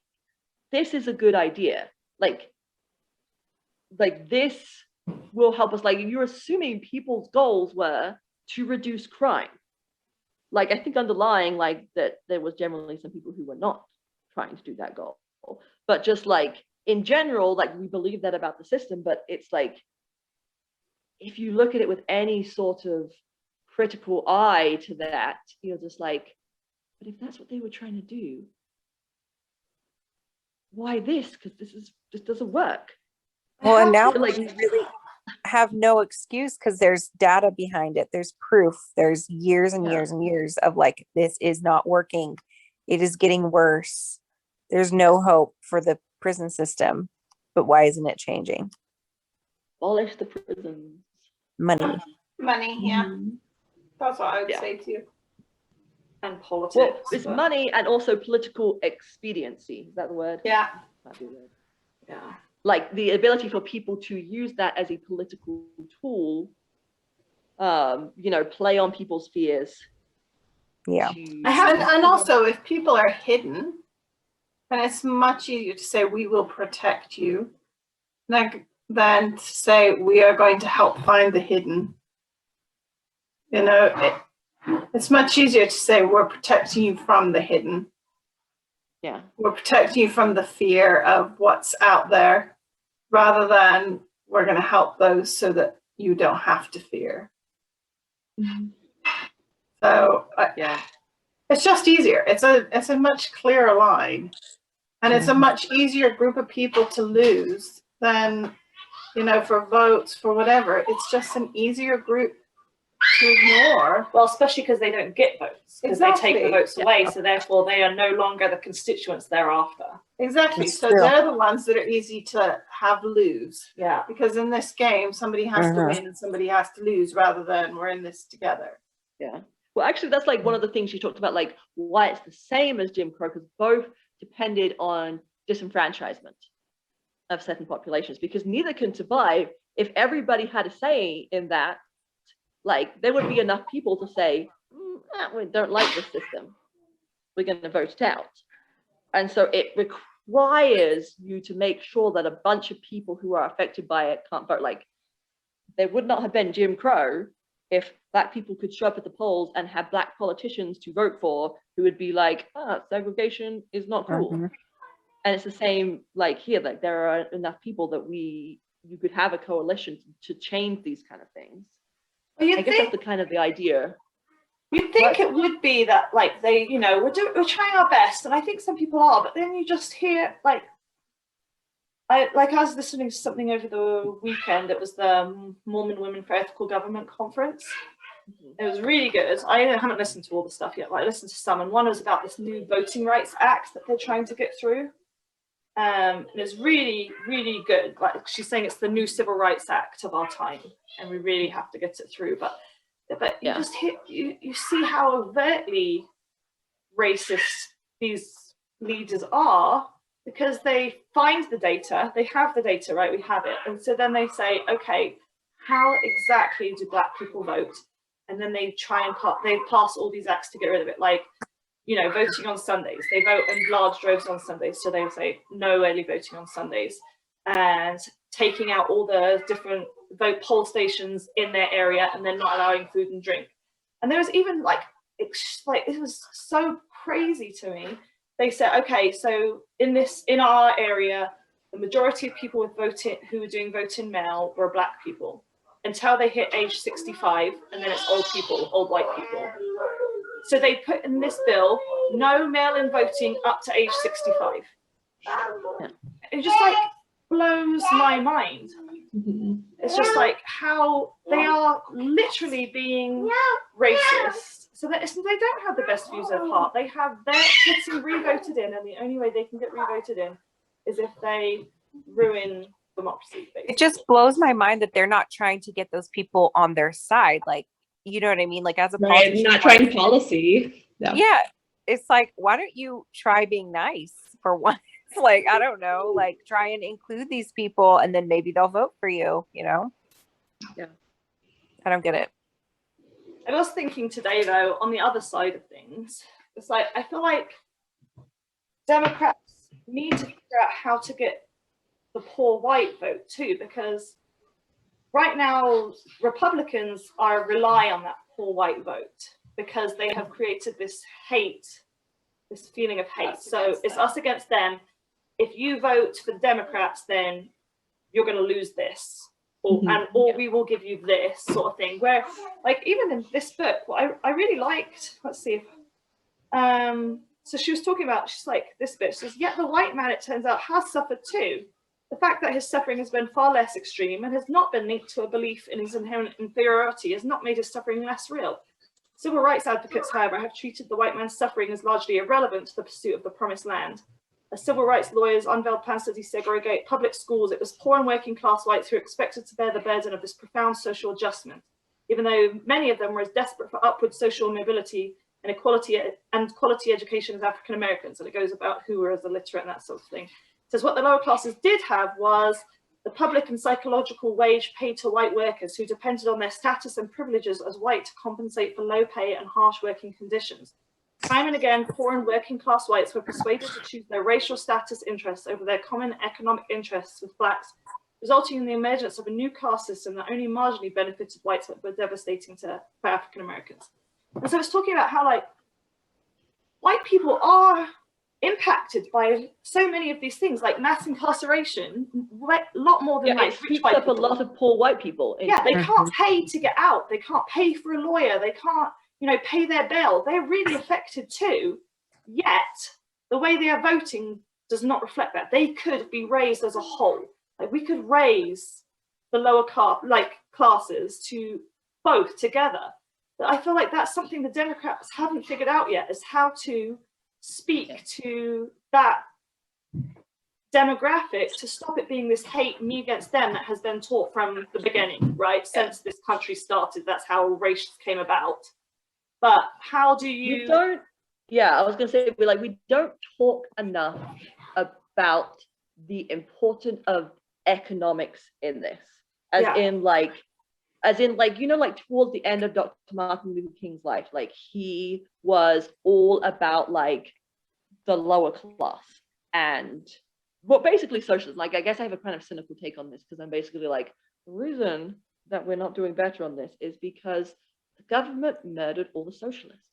this is a good idea. Like this will help us. Like you're assuming people's goals were to reduce crime. Like I think underlying like that there was generally some people who were not trying to do that goal, but just like in general, like we believe that about the system. But it's like, if you look at it with any sort of critical eye to that, you're just like, but if that's what they were trying to do, why this? Because this doesn't work. Well, and now like we really have no excuse, because there's data behind it. There's proof. There's years and years and years of like, this is not working. It is getting worse. There's no hope for the prison system. But why isn't it changing? Abolish the prisons. Money. Yeah. That's what I would say too. And politics. Well, it's money and also political expediency. Is that the word? Yeah. That'd be weird. Yeah. Like the ability for people to use that as a political tool, you know, play on people's fears. Yeah. And also, if people are hidden, then it's much easier to say we will protect you, than to say we are going to help find the hidden. You know, it's much easier to say we're protecting you from the hidden. Yeah. We're protecting you from the fear of what's out there, rather than we're going to help those so that you don't have to fear. Mhm. So Yeah. it's just easier. It's a much clearer line, and it's a much easier group of people to lose than, you know, for votes, for whatever. It's just an easier group to ignore. Well, especially because they don't get votes, because they take the Exactly. votes away, so therefore they are no longer the constituents thereafter. Exactly. It's So true. they're the ones that are easy to have lose, Yeah. because in this game somebody has to Mhm. win and somebody has to lose, rather than we're in this together. Yeah. Well, actually, that's like one of the things you talked about, like why it's the same as Jim Crow, because both depended on disenfranchisement of certain populations, because neither can survive if everybody had a say in that. Like, there would be enough people to say, we don't like this system, we're going to vote it out. And so it requires you to make sure that a bunch of people who are affected by it can't vote. Like, there would not have been Jim Crow if Black people could show up at the polls and have Black politicians to vote for who would be like, segregation is not cool. Mhm. And it's the same like here, like there are enough people that you could have a coalition to change these kind of things. Well, I guess that's the kind of the idea. You'd think it would be that, like, they, you know, we're trying our best, and I think some people are, but then you just hear, like, I was listening to something over the weekend. It was the Mormon Women for Ethical Government conference. It was really good. I haven't listened to all the stuff yet, but I listened to some, and one was about this new Voting Rights Act that they're trying to get through. And it's really, really good. Like, she's saying it's the new Civil Rights Act of our time, and we really have to get it through. But you just you see how overtly racist these leaders are, because they find the data, they have the data, right? We have it. And so then they say, okay, how exactly do Black people vote? And then they try and they pass all these acts to get rid of it. Like, you know, voting on Sundays. They vote in large droves on Sundays. So they would say no early voting on Sundays, and taking out all the different poll stations in their area, and then not allowing food and drink. And there was even like it was so crazy to me. They said, okay, so in our area, the majority of people who were doing vote in mail were Black people until they hit age 65, and then it's old white people. So they put in this bill, no mail-in voting up to age 65. It just like blows my mind. Mhm. It's just like how they are literally being racist. So that they don't have the best views at heart. They're getting re-voted in, and the only way they can get re-voted in is if they ruin democracy. Basically. It just blows my mind that they're not trying to get those people on their side. Like, you know what I mean? Like, as a politician, Not trying policy. Yeah. It's like, why don't you try being nice for once? Like, I don't know, like try and include these people, and then maybe they'll vote for you, you know? Yeah. I don't get it. I was thinking today, though, on the other side of things, it's like, I feel like Democrats need to figure out how to get the poor white vote too, because right now Republicans rely on that poor white vote because they have created this feeling of hate. So it's us against them. If you vote for the Democrats, then you're going to lose this. Or we will give you this sort of thing. Where, like, even in this book, what I really liked, let's see. So she was talking about, she's like, this bit, she says, yet the white man, it turns out, has suffered too. The fact that his suffering has been far less extreme and has not been linked to a belief in his inherent inferiority has not made his suffering less real. Civil rights advocates, however, have treated the white man's suffering as largely irrelevant to the pursuit of the promised land. As civil rights lawyers unveiled plans to desegregate public schools, it was poor and working class whites who were expected to bear the burden of this profound social adjustment, even though many of them were as desperate for upward social mobility and quality education as African Americans. And it goes about who were as illiterate and that sort of thing. It says what the lower classes did have was the public and psychological wage paid to white workers who depended on their status and privileges as white to compensate for low pay and harsh working conditions. Time and again, poor and working class whites were persuaded to choose their racial status interests over their common economic interests with blacks, resulting in the emergence of a new caste system that only marginally benefited whites but were devastating for African Americans. And so it's talking about how, like, white people are impacted by so many of these things, like mass incarceration, a lot more than like it sweeps up a lot of poor white people. Yeah, they can't pay to get out. They can't pay for a lawyer. They can't, pay their bail. They're really affected too. Yet the way they are voting does not reflect that. They could be raised as a whole. Like we could raise the lower classes to both together. But I feel like that's something the Democrats haven't figured out yet, is how to speak to that demographic to stop it being this hate me against them that has been taught from the beginning, right? Since this country started, that's how race came about. But how do you? I was gonna say we don't talk enough about the importance of economics in this, as in towards the end of Dr. Martin Luther King's life, he was all about the lower class and basically socialism. I guess I have a kind of cynical take on this, because I'm basically the reason that we're not doing better on this is because the government murdered all the socialists.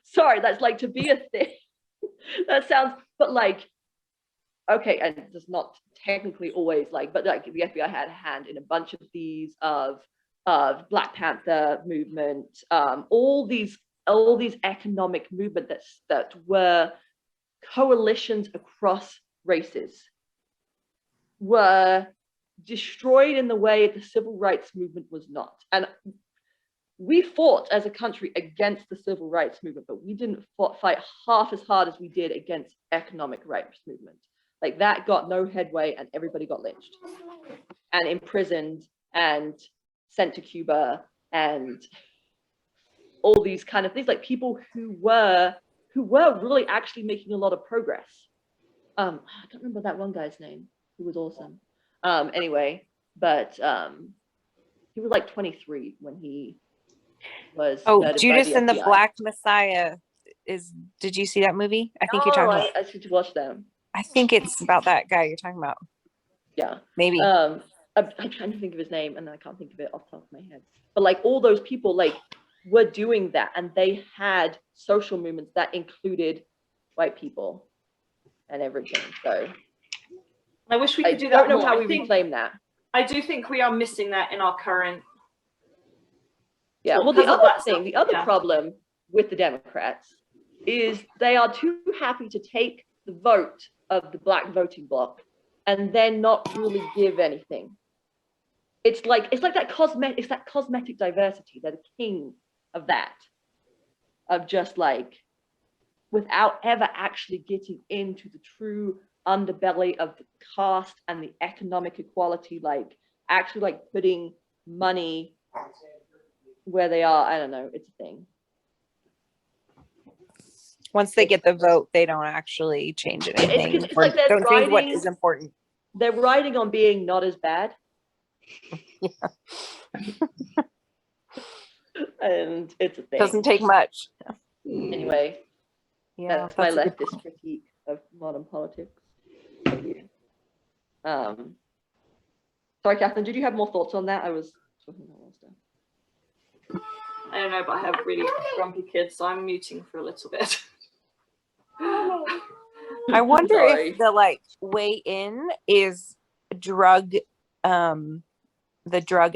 Sorry, that's to be a thing. That sounds, but okay, and it's not technically always but the FBI had a hand in a bunch of these of Black Panther movement, all these economic movements that were coalitions across races were destroyed in the way the civil rights movement was not. And we fought as a country against the civil rights movement, but we didn't fight half as hard as we did against economic rights movement. That got no headway, and everybody got lynched and imprisoned and sent to Cuba and all these kind of things, people who were really actually making a lot of progress. I can't remember that one guy's name who was awesome. Anyway, but he was 23 when he was. Judas and the Black Messiah did you see that movie? I think you're talking about. I should watch them. I think it's about that guy you're talking about. Yeah, maybe. I'm trying to think of his name, and I can't think of it off the top of my head. But all those people were doing that, and they had social movements that included white people and everything. So I wish we could do that. I don't know how we reclaim that. I do think we are missing that in our current. Yeah. Well, the other problem with the Democrats is they are too happy to take the vote of the Black voting bloc and then not really give anything. It's that cosmetic diversity. They're the king of that, of just without ever actually getting into the true underbelly of the caste and the economic equality, actually putting money where they are. I don't know, it's a thing. Once they get the vote, they don't actually change anything. Don't change what is important. They're riding on being not as bad. And it's a thing. Doesn't take much. Anyway, that's my leftist critique of modern politics. Sorry, Catherine, did you have more thoughts on that? I was talking about more stuff. I don't know, but I have really grumpy kids, so I'm muting for a little bit. I wonder if the way in is the drug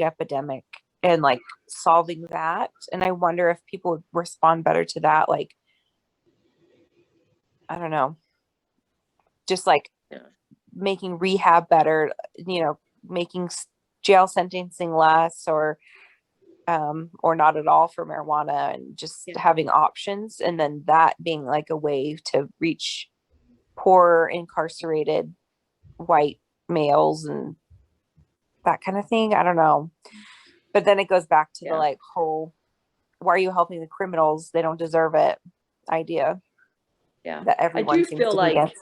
epidemic and solving that. And I wonder if people would respond better to that. I don't know, just making rehab better, making jail sentencing less or not at all for marijuana, and just having options, and then that being a way to reach poor incarcerated white males and that kind of thing. I don't know, but then it goes back to the whole why are you helping the criminals, they don't deserve it idea. Yeah, that everyone I do seems feel to be against.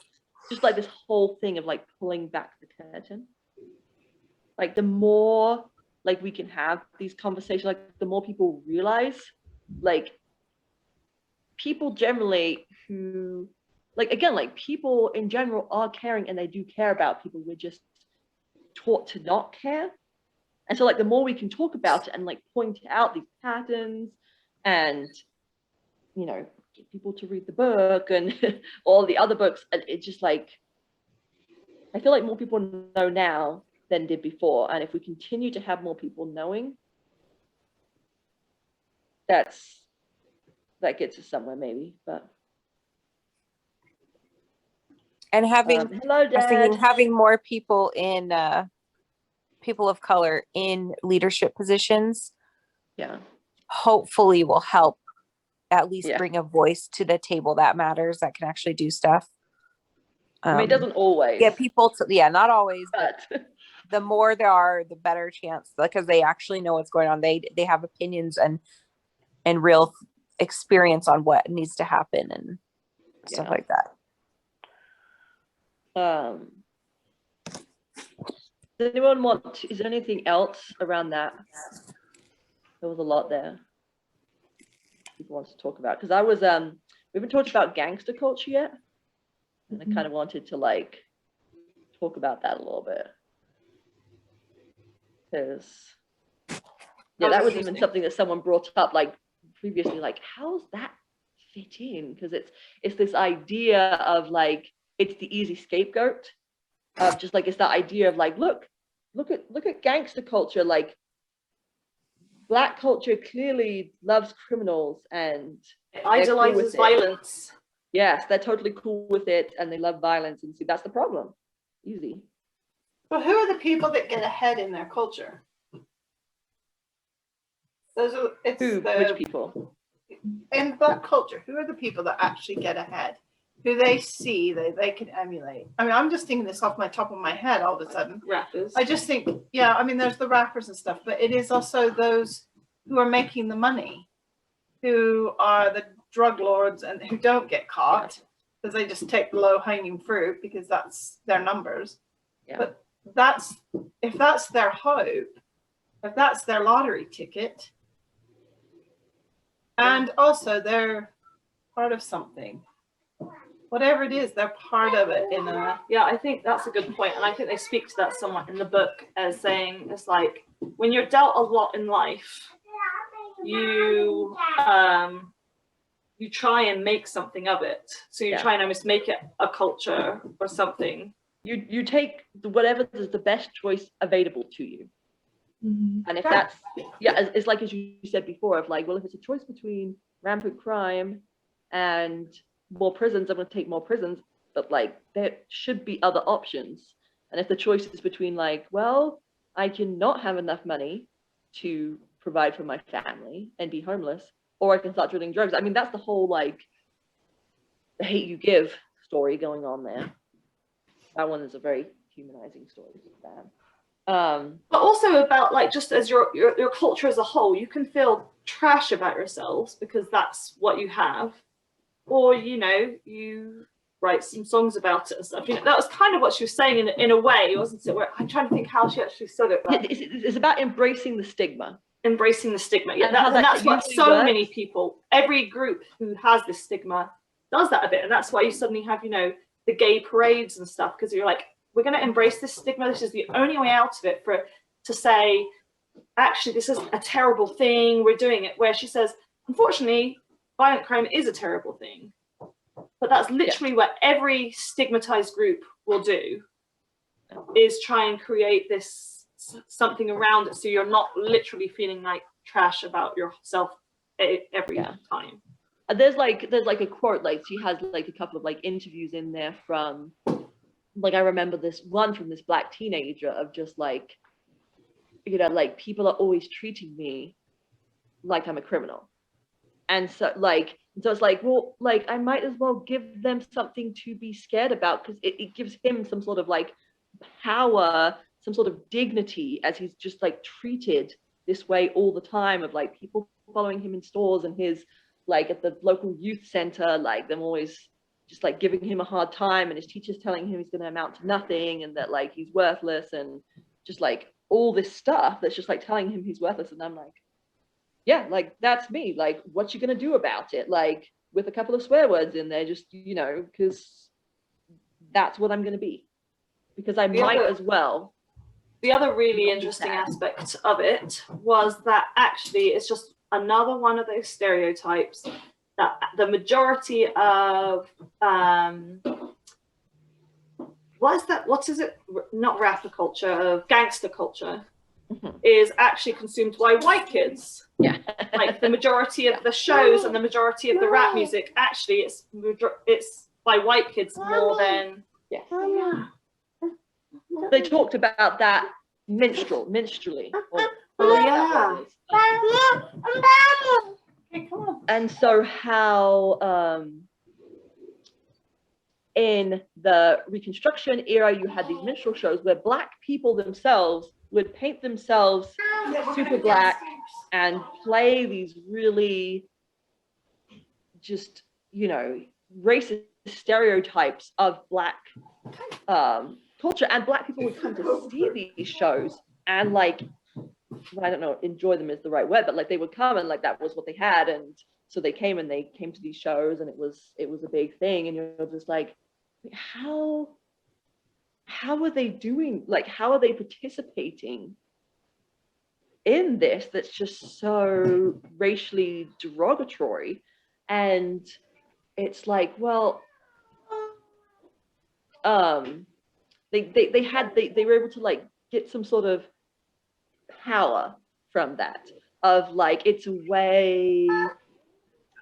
just this whole thing of pulling back the curtain, the more we can have these conversations, the more people realize, people generally who, people in general are caring, and they do care about people. We're just taught to not care. And so the more we can talk about it and point out these patterns and, get people to read the book and all the other books. And it's just like, I feel like more people know now than did before. And if we continue to have more people knowing, that gets us somewhere maybe. But and having hello, Dad. having more people in people of color in leadership positions, hopefully will help at least bring a voice to the table that matters, that can actually do stuff. I mean, it doesn't always get people to, not always, but the more there are, the better chance, because they actually know what's going on. They have opinions and real experience on what needs to happen and stuff like that. Does anyone is there anything else around that? There was a lot there people want to talk about, because I was we haven't talked about gangster culture yet, and I kind of wanted to like talk about that a little bit, because that was even something that someone brought up like previously, like how's that fit in, because it's this idea of like it's the easy scapegoat of just like, it's that idea of like, look at gangster culture, like Black culture clearly loves criminals and idolizes violence. Yes, they're totally cool with it and they love violence, and see, that's the problem. Easy. But who are the people that get ahead in their culture? Which people? In Black culture, who are the people that actually get ahead? Who they see they can emulate? I mean, I'm just thinking this off my top of my head all of a sudden. Rappers. I just think, I mean, there's the rappers and stuff, but it is also those who are making the money, who are the drug lords and who don't get caught because they just take the low-hanging fruit because that's their numbers. Yeah. But if that's their hope, if that's their lottery ticket, and also they're part of something. Whatever it is, they're part of it in a... Yeah, I think that's a good point. And I think they speak to that somewhat in the book as saying, it's like, when you're dealt a lot in life, you try and make something of it. So you try and almost make it a culture or something. You take whatever is the best choice available to you. Mm-hmm. And if that's, it's like, as you said before, of like, well, if it's a choice between rampant crime and more prisons, I'm going to take more prisons, but like there should be other options. And if the choice is between like, well, I can not have enough money to provide for my family and be homeless, or I can start dealing drugs. I mean, that's the whole like the hate you give story going on there. That one is a very humanizing story. But also about like, just as your culture as a whole, you can feel trash about yourselves because that's what you have. Or, you write some songs about it and stuff. That was kind of what she was saying in a way, wasn't it? Where I'm trying to think how she actually said it. It's about embracing the stigma. Embracing the stigma. Yeah, and that's what so many people, every group who has this stigma does that a bit. And that's why you suddenly have, the gay parades and stuff, because you're like, we're going to embrace this stigma. This is the only way out of it, to say, actually, this is a terrible thing. We're doing it. Where she says, unfortunately, violent crime is a terrible thing, but that's literally what every stigmatized group will do, is try and create this something around it, so you're not literally feeling like trash about yourself every time. There's like a quote, like she has like a couple of like interviews in there from, like, I remember this one from this Black teenager of just like, like, people are always treating me like I'm a criminal. And so it's like, well, like, I might as well give them something to be scared about, because it gives him some sort of like power, some sort of dignity, as he's just like treated this way all the time, of like people following him in stores and his, like, at the local youth center, like them always just like giving him a hard time, and his teachers telling him he's going to amount to nothing and that like he's worthless, and just like all this stuff that's just like telling him he's worthless. And I'm like, yeah, like, that's me. Like, what you gonna do about it? Like, with a couple of swear words in there, just, because that's what I'm gonna be, because I might as well. The other really interesting aspect of it was that actually it's just another one of those stereotypes that the majority of what is it, not rapper culture, of gangster culture is actually consumed by white kids. Yeah. Like the majority of the shows and the majority of the rap music, actually it's by white kids more than. Yes. They talked about that minstrelly. Okay, come on. And so how in the Reconstruction era, you had these minstrel shows where Black people themselves would paint themselves super Black and play these really just, you know, racist stereotypes of Black culture. And Black people would come to see these shows and like, I don't know, enjoy them is the right word, but like they would come and like that was what they had. And so they came to these shows and it was a big thing. And you're just like, how are they doing, like how are they participating in this that's just so racially derogatory? And it's like, well, they were able to like get some sort of power from that, of like it's a way,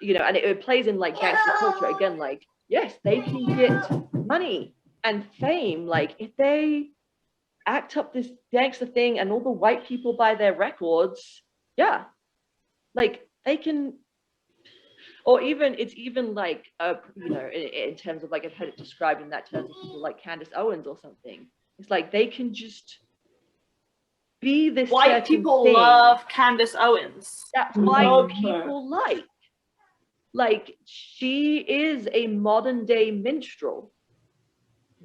you know, and it plays in like gangster culture again, like yes, they can get money and fame, like if they act up this gangster thing and all the white people buy their records, yeah, like they can. Or even it's even like you know, in terms of like I've heard it described in that terms of people like Candace Owens or something. It's like they can just be this white people thing love Candace Owens. that white people like she is a modern day minstrel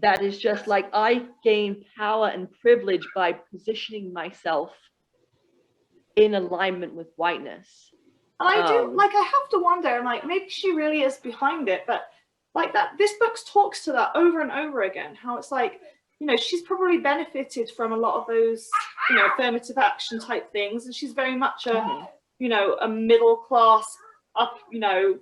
that is just like, I gain power and privilege by positioning myself in alignment with whiteness. And I do, like, I have to wonder, I'm like, maybe she really is behind it, but like that, this book talks to that over and over again, how it's like, you know, she's probably benefited from a lot of those, you know, affirmative action type things. And she's very much a, you know, a middle class up, you know,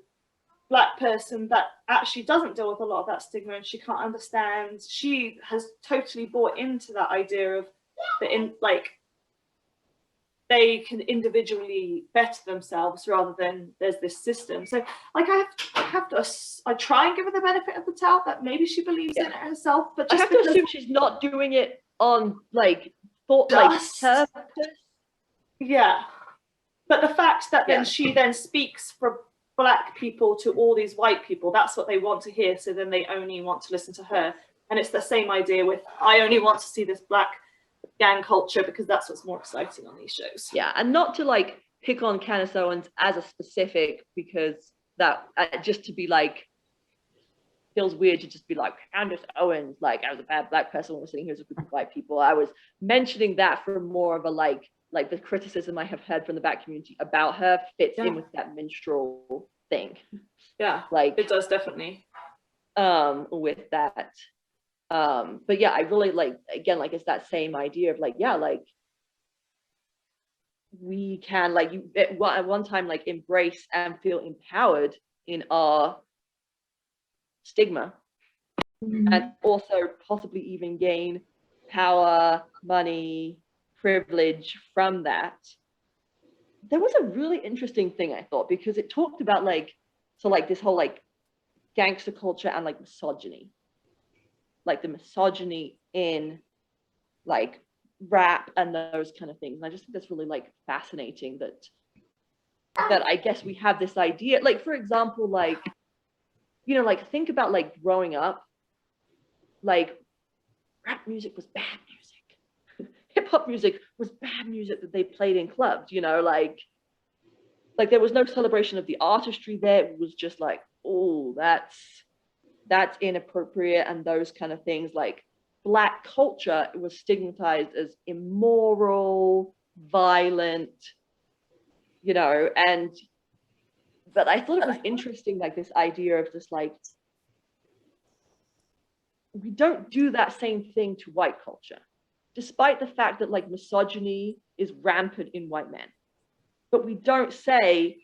Black person that actually doesn't deal with a lot of that stigma and she can't understand. She has totally bought into that idea of like they can individually better themselves rather than there's this system. So like I try and give her the benefit of the doubt that maybe she believes in it herself, but just I have to assume she's not doing it on like purpose. Yeah. But the fact that then she then speaks for Black people to all these white people, that's what they want to hear, so then they only want to listen to her. And it's the same idea with, I only want to see this Black gang culture because that's what's more exciting on these shows. Yeah, and not to like pick on Candace Owens as a specific, because that just to be like, feels weird to just be like, Candace Owens, like I was a bad Black person when we're sitting here as a group of white people. I was mentioning that for more of a like the criticism I have heard from the Black community about her fits in with that minstrel thing. Yeah, like it does definitely. With that. But yeah, I really like, again, like it's that same idea of like, yeah, like we can like you at one time like embrace and feel empowered in our stigma, and also possibly even gain power, money, privilege from that. There was a really interesting thing I thought, because it talked about like, so like this whole like gangster culture and like misogyny, like the misogyny in like rap and those kind of things. And I just think that's really like fascinating that I guess we have this idea, like for example, like, you know, like think about like growing up, like rap music was bad music. Hip hop music was bad music that they played in clubs, you know, like there was no celebration of the artistry there. It was just like, oh, that's inappropriate, and those kind of things. Like Black culture, it was stigmatized as immoral, violent, you know, but I thought it was interesting, like this idea of just like, we don't do that same thing to white culture, despite the fact that like misogyny is rampant in white men. But we don't say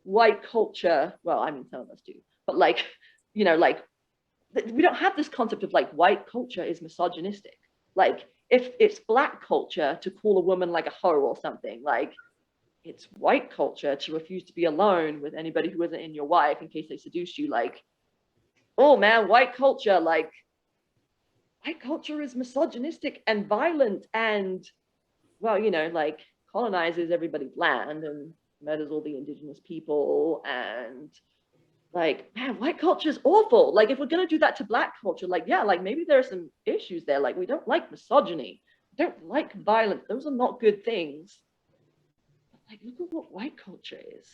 white culture, well, I mean, some of us do, but like, you know, like we don't have this concept of like white culture is misogynistic. Like if it's black culture to call a woman like a hoe or something, like it's white culture to refuse to be alone with anybody who isn't in your wife in case they seduce you. Like, oh man, white culture is misogynistic and violent and, well, you know, like colonizes everybody's land and murders all the indigenous people. And like, man, white culture is awful. Like if we're going to do that to black culture, like, yeah, like maybe there are some issues there. Like we don't like misogyny, we don't like violence. Those are not good things. But like, look at what white culture is.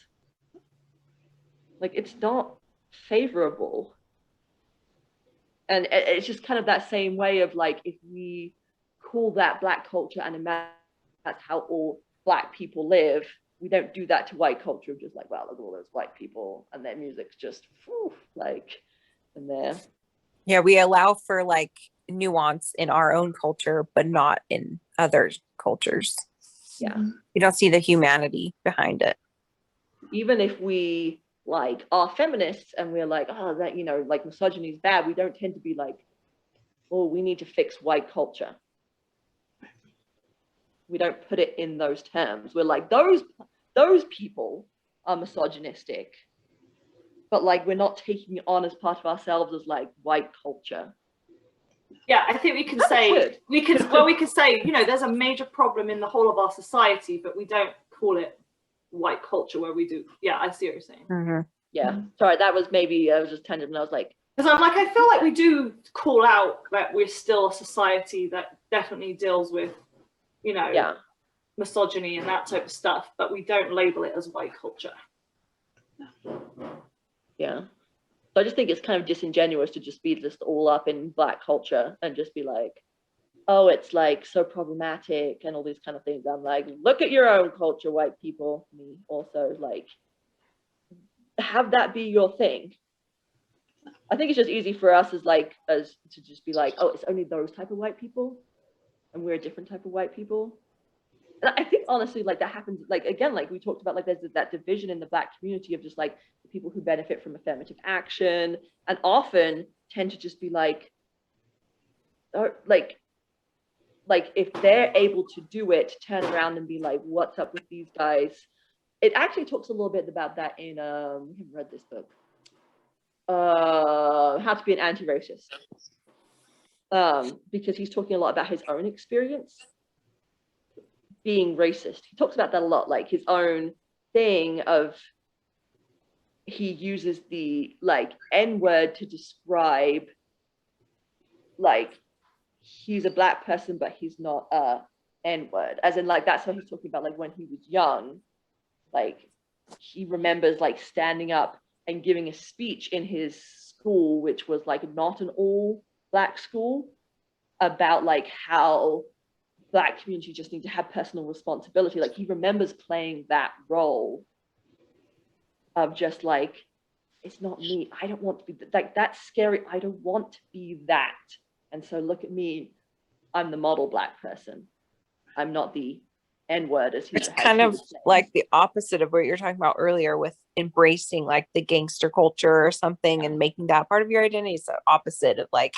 Like it's not favorable. And it's just kind of that same way of like, if we call that black culture and imagine that's how all black people live, we don't do that to white culture of just like, well, look at all those white people and their music's just like, and there. Yeah, we allow for like nuance in our own culture, but not in other cultures. Yeah. You don't see the humanity behind it. Even if we like are feminists and we're like, oh, that, you know, like misogyny is bad, we don't tend to be like, oh, we need to fix white culture. We don't put it in those terms. We're like, those people are misogynistic, but like we're not taking it on as part of ourselves as like white culture. Yeah, I think we can say, we can say, you know, there's a major problem in the whole of our society, but we don't call it white culture where we do. Yeah, I see what you're saying. Mm-hmm. Yeah, sorry, that was maybe, I was just tangent and I was like, because I'm like, I feel like we do call out that we're still a society that definitely deals with, you know, yeah, misogyny and that type of stuff, but we don't label it as white culture. Yeah. So I just think it's kind of disingenuous to just be just all up in black culture and just be like, oh, it's like so problematic and all these kind of things. I'm like, look at your own culture, white people. Me also, like, have that be your thing. I think it's just easy for us as to just be like, oh, it's only those type of white people and we're a different type of white people. And I think honestly, like that happens, like again, like we talked about, like there's that division in the black community of just like the people who benefit from affirmative action and often tend to just be like if they're able to do it, turn around and be like, what's up with these guys? It actually talks a little bit about that in we haven't read this book, How to Be an Anti-Racist, because he's talking a lot about his own experience being racist. He talks about that a lot, like his own thing of he uses the like N-word to describe like he's a black person but he's not a N-word, as in like that's how he's talking about like when he was young, like he remembers like standing up and giving a speech in his school, which was like not an all black school, about like how black community just need to have personal responsibility. Like he remembers playing that role of just like, it's not me, I don't want to be like, that's scary, I don't want to be that. And so look at me, I'm the model black person, I'm not the N-word as it's kind of like the opposite of what you're talking about earlier with embracing like the gangster culture or something, and making that part of your identity. Is the opposite of like,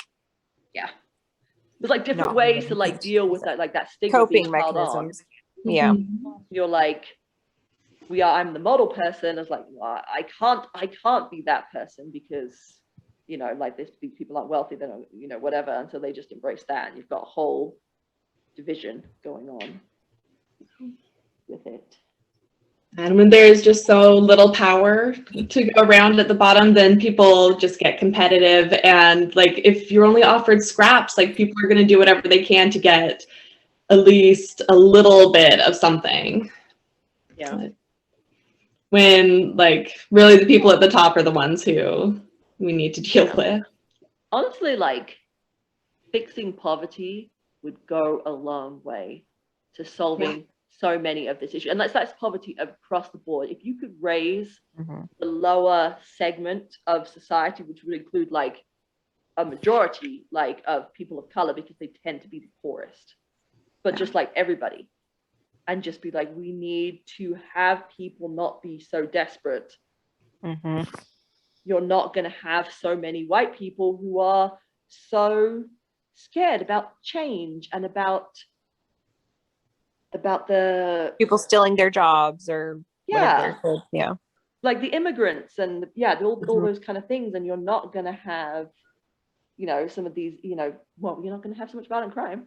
yeah, there's like different ways to like deal with that, like that stigma coping being held on. Yeah. You're like, I'm the model person. I was like, well, I can't be that person because, you know, like these people aren't wealthy, they don't, you know, whatever. And so they just embrace that, and you've got a whole division going on with it. And when there's just so little power to go around at the bottom, then people just get competitive. And like, if you're only offered scraps, like people are going to do whatever they can to get at least a little bit of something. Yeah. But when like really the people at the top are the ones who we need to deal with. Honestly, like fixing poverty would go a long way to solving so many of this issue. And that's poverty across the board. If you could raise the lower segment of society, which would include like a majority like of people of color, because they tend to be the poorest, but just like everybody, and just be like, we need to have people not be so desperate Mm-hmm. You're not going to have so many white people who are so scared about change and about the People stealing their jobs or yeah, whatever. Yeah. like the immigrants and all Mhm. those kind of things. And you're not going to have, some of these, well, you're not going to have so much violent crime.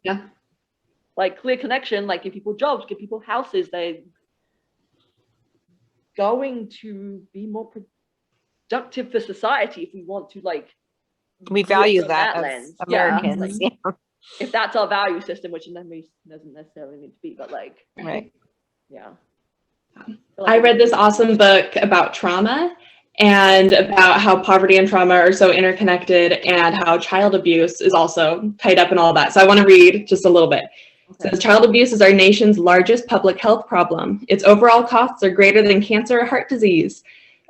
Yeah. Like clear connection, like give people jobs, give people houses. They're going to be more productive for society if we want to we value from that as lens. Americans. Yeah. Yeah. If that's our value system, which doesn't necessarily need to be, but Right. yeah. I read this awesome book about trauma and about how poverty and trauma are so interconnected and how child abuse is also tied up in all that. So I want to read just a little bit. Okay. It says, child abuse is our nation's largest public health problem. Its overall costs are greater than cancer or heart disease.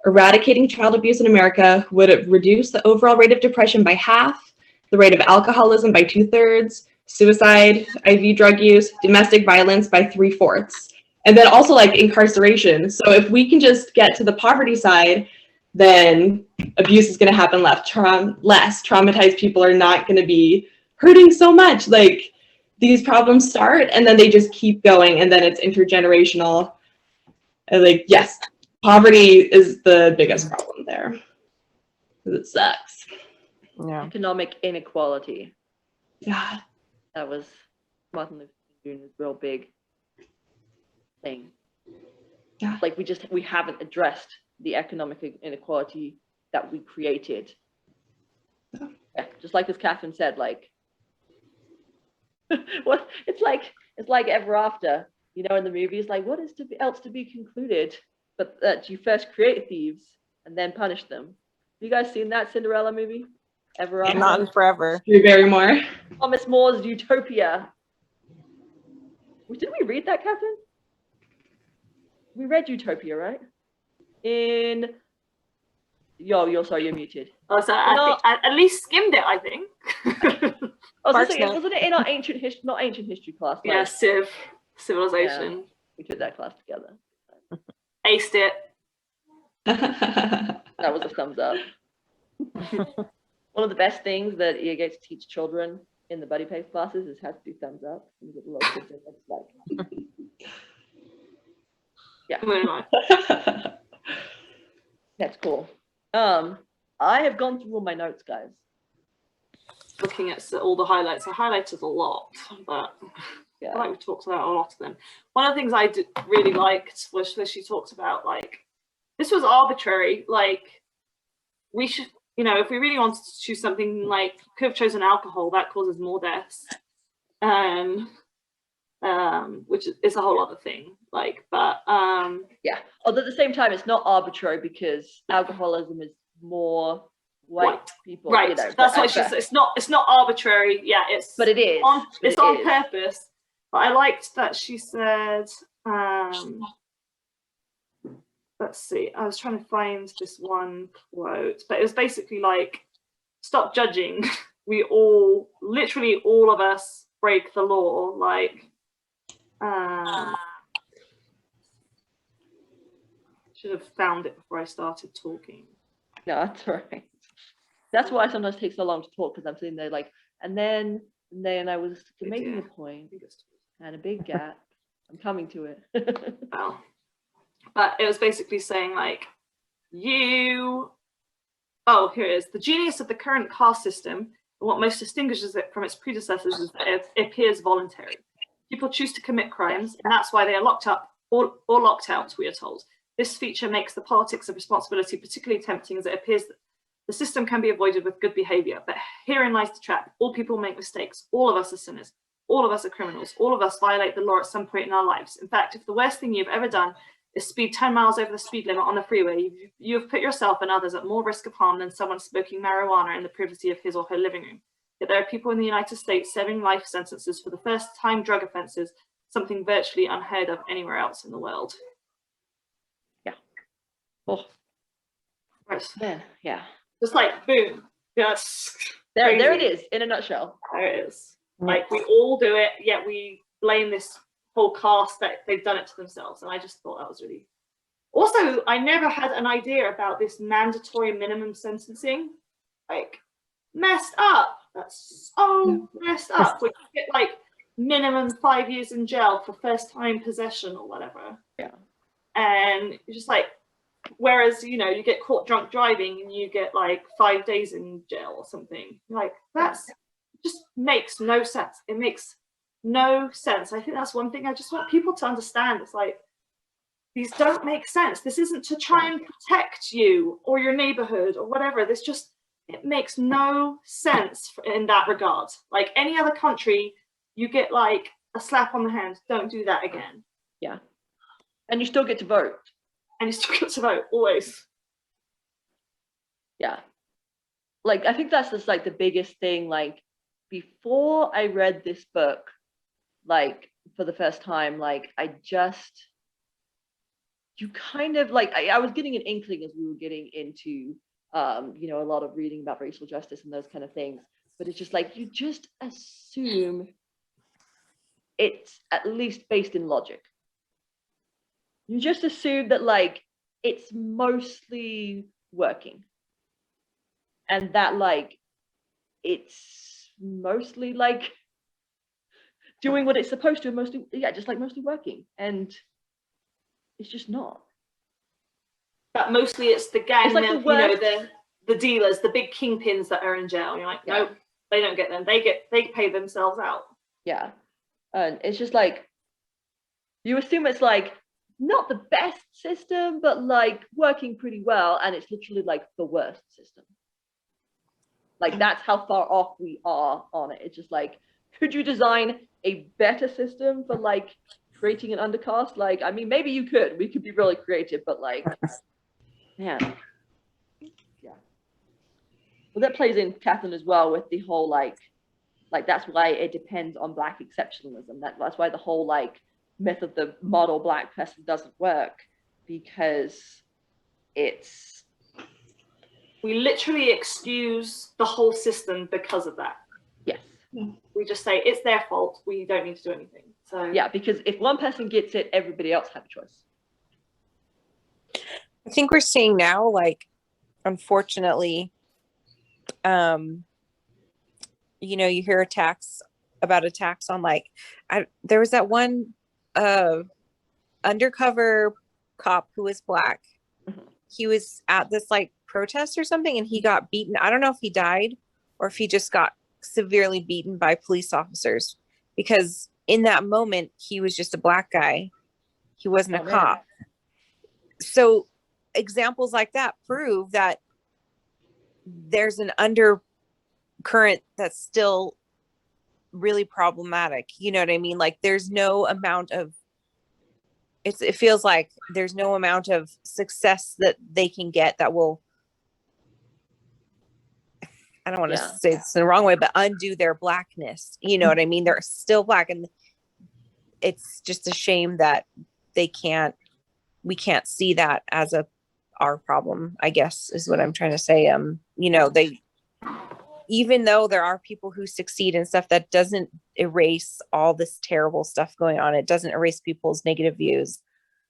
Eradicating child abuse in America would reduce the overall rate of depression by half, the rate of alcoholism by 2/3, suicide, IV drug use, domestic violence by 3/4. And then also incarceration. So if we can just get to the poverty side, then abuse is going to happen less. Traumatized people are not going to be hurting so much. These problems start and then they just keep going, and then it's intergenerational. And yes, poverty is the biggest problem there. It sucks. Yeah. Economic inequality. Yeah. That was Martin Luther King Jr.'s real big thing. Yeah. We haven't addressed the economic inequality that we created. Yeah, just like as Catherine said, what it's like ever after, in the movies, what is else to be concluded but that you first create thieves and then punish them. Have you guys seen that Cinderella movie? Ever After? Not in forever. Drew Barrymore. Thomas More's Utopia. Did we read that, Catherine? We read Utopia, right? You're muted. Oh, so I at least skimmed it, I think. I was thinking, wasn't it in our not ancient history class? Yeah, civilization. Yeah, we took that class together. Aced it. That was a thumbs up. One of the best things that you get to teach children in the buddy pace classes is how to do thumbs up. You get the little kids in, yeah. That's cool. I have gone through all my notes, guys. Looking at all the highlights, I highlighted a lot, but yeah. I feel like we talked about a lot of them. One of the things I really liked was that she talked about this was arbitrary. We should, if we really wanted to choose something, could have chosen alcohol. That causes more deaths, which is a whole other thing. Yeah. Although at the same time, it's not arbitrary because alcoholism is more white people. Right. That's what she said. It's not arbitrary. Yeah. But it is. It's on purpose. But I liked that she said. Let's see. I was trying to find this one quote, but it was basically stop judging. Literally all of us break the law. Should have found it before I started talking. No, that's right. That's why I sometimes take so long to talk, because I'm sitting there and then I was making a point and a big gap. I'm coming to it. Well, but it was basically saying oh, here it is. The genius of the current caste system, and what most distinguishes it from its predecessors, is that it appears voluntary. People choose to commit crimes, and that's why they are locked up or locked out, we are told. This feature makes the politics of responsibility particularly tempting, as it appears that the system can be avoided with good behavior. But herein lies the trap. All people make mistakes. All of us are sinners. All of us are criminals. All of us violate the law at some point in our lives. In fact, if the worst thing you've ever done is speed 10 miles over the speed limit on the freeway, you have put yourself and others at more risk of harm than someone smoking marijuana in the privacy of his or her living room. Yet there are people in the United States serving life sentences for the first-time drug offences, something virtually unheard of anywhere else in the world. Yeah. Oh. Right. Man, yeah. Just boom. Yes. There it is, in a nutshell. There it is. We all do it, yet we blame this whole cast that they've done it to themselves. And I just thought that was really Also, I never had an idea about this mandatory minimum sentencing. Like, messed up. That's so messed up. Where you get like minimum 5 years in jail for first time possession or whatever. Yeah. And it's just like, whereas, you know, you get caught drunk driving and you get like 5 days in jail or something. Like, that's just makes no sense. It makes no sense. I think that's one thing I just want people to understand. It's like, these don't make sense. This isn't to try and protect you or your neighborhood or whatever. This just, it makes no sense in that regard. Like any other country, you get like a slap on the hand. Don't do that again. Yeah. And you still get to vote. And you still get to vote, always. Yeah. Like, I think that's just like the biggest thing. Like, before I read this book, like for the first time, like you kind of like, I was getting an inkling as we were getting into, you know, a lot of reading about racial justice and those kind of things. But it's just like, you just assume it's at least based in logic. You just assume that like it's mostly working. And that like it's mostly like doing what it's supposed to, mostly, yeah, just like mostly working. And it's just not. But mostly it's the gang, it's like you know, the dealers, the big kingpins that are in jail. And you're like, nope, they don't get them. They pay themselves out. Yeah. And it's just like, you assume it's like not the best system, but like working pretty well. And it's literally like the worst system. Like that's how far off we are on it. It's just like, could you design a better system for like creating an undercast? Like, I mean, maybe you could. We could be really creative, but like, man, yeah. Well, that plays in, Catherine, as well with the whole like that's why it depends on Black exceptionalism. That's why the whole like myth of the model Black person doesn't work, because it's, we literally excuse the whole system because of that. Yes. We just say it's their fault. We don't need to do anything. So yeah, because if one person gets it, everybody else have a choice. I think we're seeing now, like, unfortunately, you know, you hear attacks on like, there was that one undercover cop who was Black. Mm-hmm. He was at this like protest or something and he got beaten. I don't know if he died or if he just got severely beaten by police officers, because in that moment he was just a Black guy. He wasn't a cop. So examples like that prove that there's an undercurrent that's still really problematic. You know what I mean? Like there's no amount of, it feels like there's no amount of success that they can get that will, I don't want to say it's the wrong way, but undo their Blackness. You know what I mean? They're still Black, and it's just a shame that we can't see that as our problem, I guess is what I'm trying to say. You know, even though there are people who succeed and stuff, that doesn't erase all this terrible stuff going on. It doesn't erase people's negative views,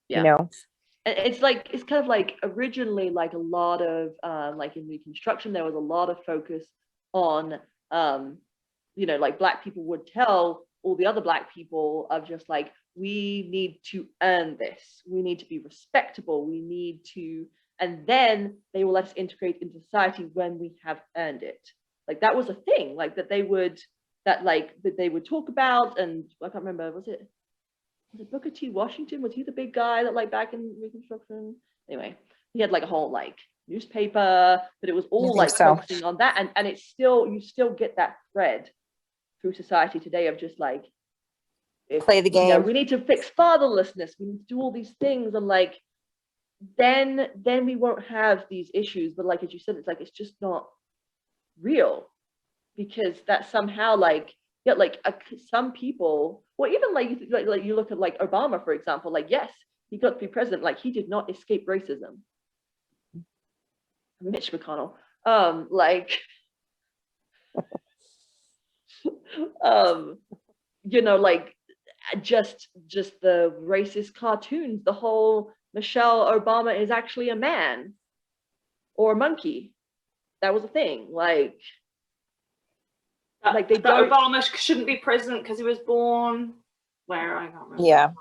you know? It's like, it's kind of like originally like a lot of like in Reconstruction, there was a lot of focus on, you know, like Black people would tell all the other Black people of just like, we need to earn this. We need to be respectable. We need to, and then they will let us integrate into society when we have earned it. Like that was a thing, like that they would talk about. And I can't remember, was it Booker T. Washington? Was he the big guy that like back in Reconstruction? Anyway, he had like a whole like newspaper, but it was all like focusing on that. And it's still, you still get that thread through society today of just like, play the game. You know, we need to fix fatherlessness. We need to do all these things, and like, then we won't have these issues. But like as you said, it's like it's just not real, because that somehow like, yeah, like some people, or even like you look at like Obama, for example. Like yes, he got to be president. Like he did not escape racism. Mitch McConnell, like, you know, like just the racist cartoons, the whole Michelle Obama is actually a man or a monkey. That was a thing. Like they don't. Obama shouldn't be president because he was born where, I can't remember. Yeah.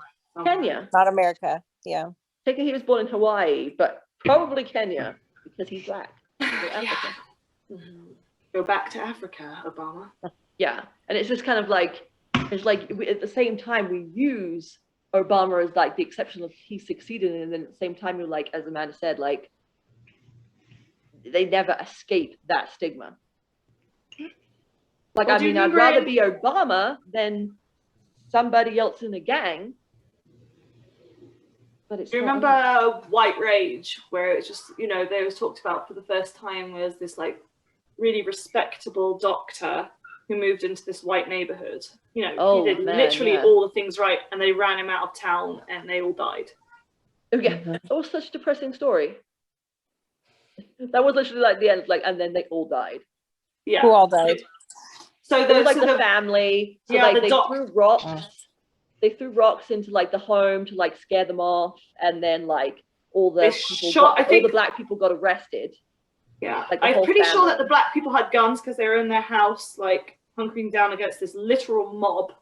Kenya. Not America. Yeah. I think he was born in Hawaii, but probably Kenya because he's black. Yeah. Go back to Africa, Obama. Yeah, and it's just kind of like, it's like at the same time we use Obama as like the exception of he succeeded, and then at the same time you're like, as Amanda said, like they never escape that stigma. Like, well, I mean, I'd rather be Obama than somebody else in a gang. But it's. Do you remember White Rage, where it's just, you know, they was talked about for the first time was this like really respectable doctor who moved into this white neighborhood. You know, he did literally all the things right, and they ran him out of town, and they all died. Oh yeah, that was such a depressing story. That was literally like the end, like, and then they all died. Yeah, who all died? So there was like the family. So like they threw rocks. They threw rocks into like the home to like scare them off, and then like all the black people got arrested. Yeah, like I'm pretty sure that the black people had guns because they were in their house, like hunkering down against this literal mob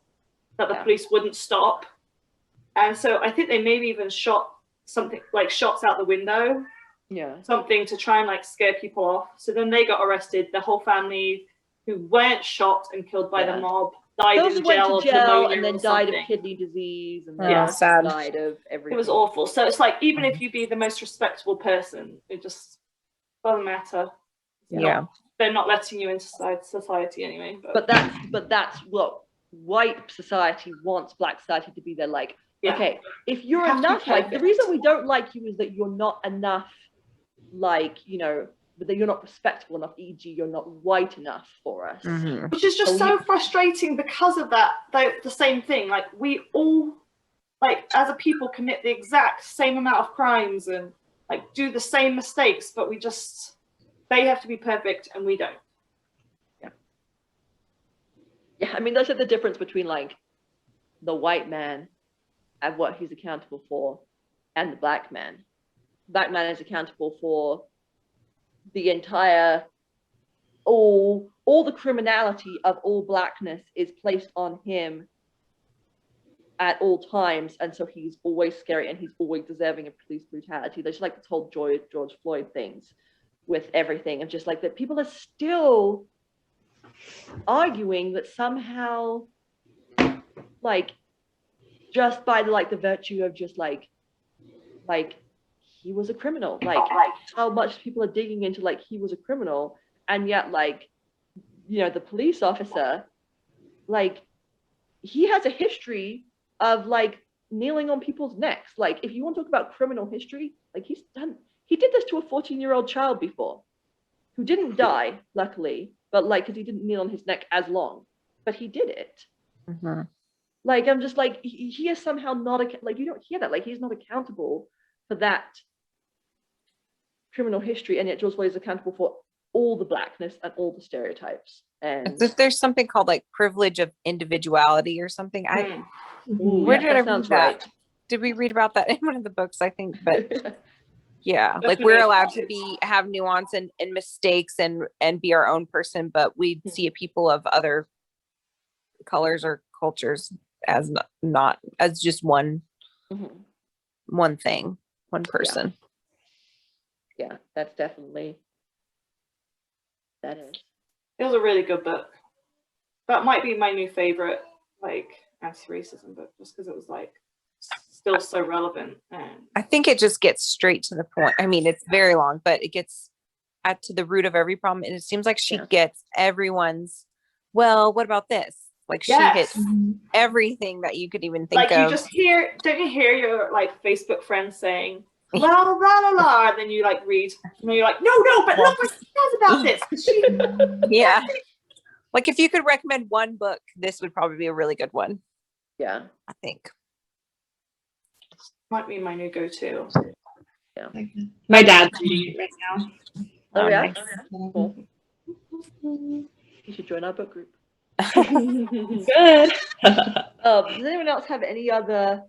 that the police wouldn't stop. And so I think they maybe even shot something like shots out the window. Yeah. Something to try and like scare people off. So then they got arrested. The whole family who weren't shot and killed by the mob died in jail of pneumonia and then died of kidney disease and then died of everything. It was awful. So it's like even if you be the most respectable person, it just doesn't matter. Yeah. They're not letting you into society anyway. But that's what white society wants black society to be. They're like, okay, if you're enough, like the reason we don't like you is that you're not enough, like, you know, that you're not respectable enough, e.g. you're not white enough for us. Mm-hmm. Which is just so frustrating because of that, the same thing. Like we all, like as a people, commit the exact same amount of crimes and like do the same mistakes, but they have to be perfect and we don't. Yeah, I mean, that's the difference between like the white man and what he's accountable for and the black man. Black man is accountable for the entire, all the criminality of all blackness is placed on him at all times, and so he's always scary and he's always deserving of police brutality. There's like this whole George Floyd things with everything, and just like that people are still arguing that somehow, like, just by the virtue of just like he was a criminal, like how much people are digging into like he was a criminal, and yet like, you know, the police officer, like he has a history of like kneeling on people's necks. Like if you want to talk about criminal history, like he did this to a 14-year-old child before who didn't die, luckily, but like because he didn't kneel on his neck as long, but he did it. Mm-hmm. Like I'm just like he is somehow not like, you don't hear that, like he's not accountable for that criminal history, and yet George Floyd is accountable for all the blackness and all the stereotypes. And there's something called like privilege of individuality or something. Where did I read that? Right. Did we read about that in one of the books? I think, but yeah, like we're allowed to have nuance and mistakes and be our own person, but we see people of other colors or cultures as not as just one thing, one person. Yeah, that's definitely, that is. It was a really good book. That might be my new favorite, like, anti-racism book, just because it was like still so relevant. And I think it just gets straight to the point. I mean, it's very long, but it gets to the root of every problem. And it seems like she gets everyone's, well, what about this? Like she hits everything that you could even think like of. You just hear, don't you hear your like Facebook friends saying, la la la la, and then you like read, and you're like, no, but look what she says about this. Yeah. Like if you could recommend one book, this would probably be a really good one. Yeah. I think. Might be my new go-to. Yeah. My dad's reading it right now. Oh yeah? Cool. You should join our book group. Good. Does anyone else have any other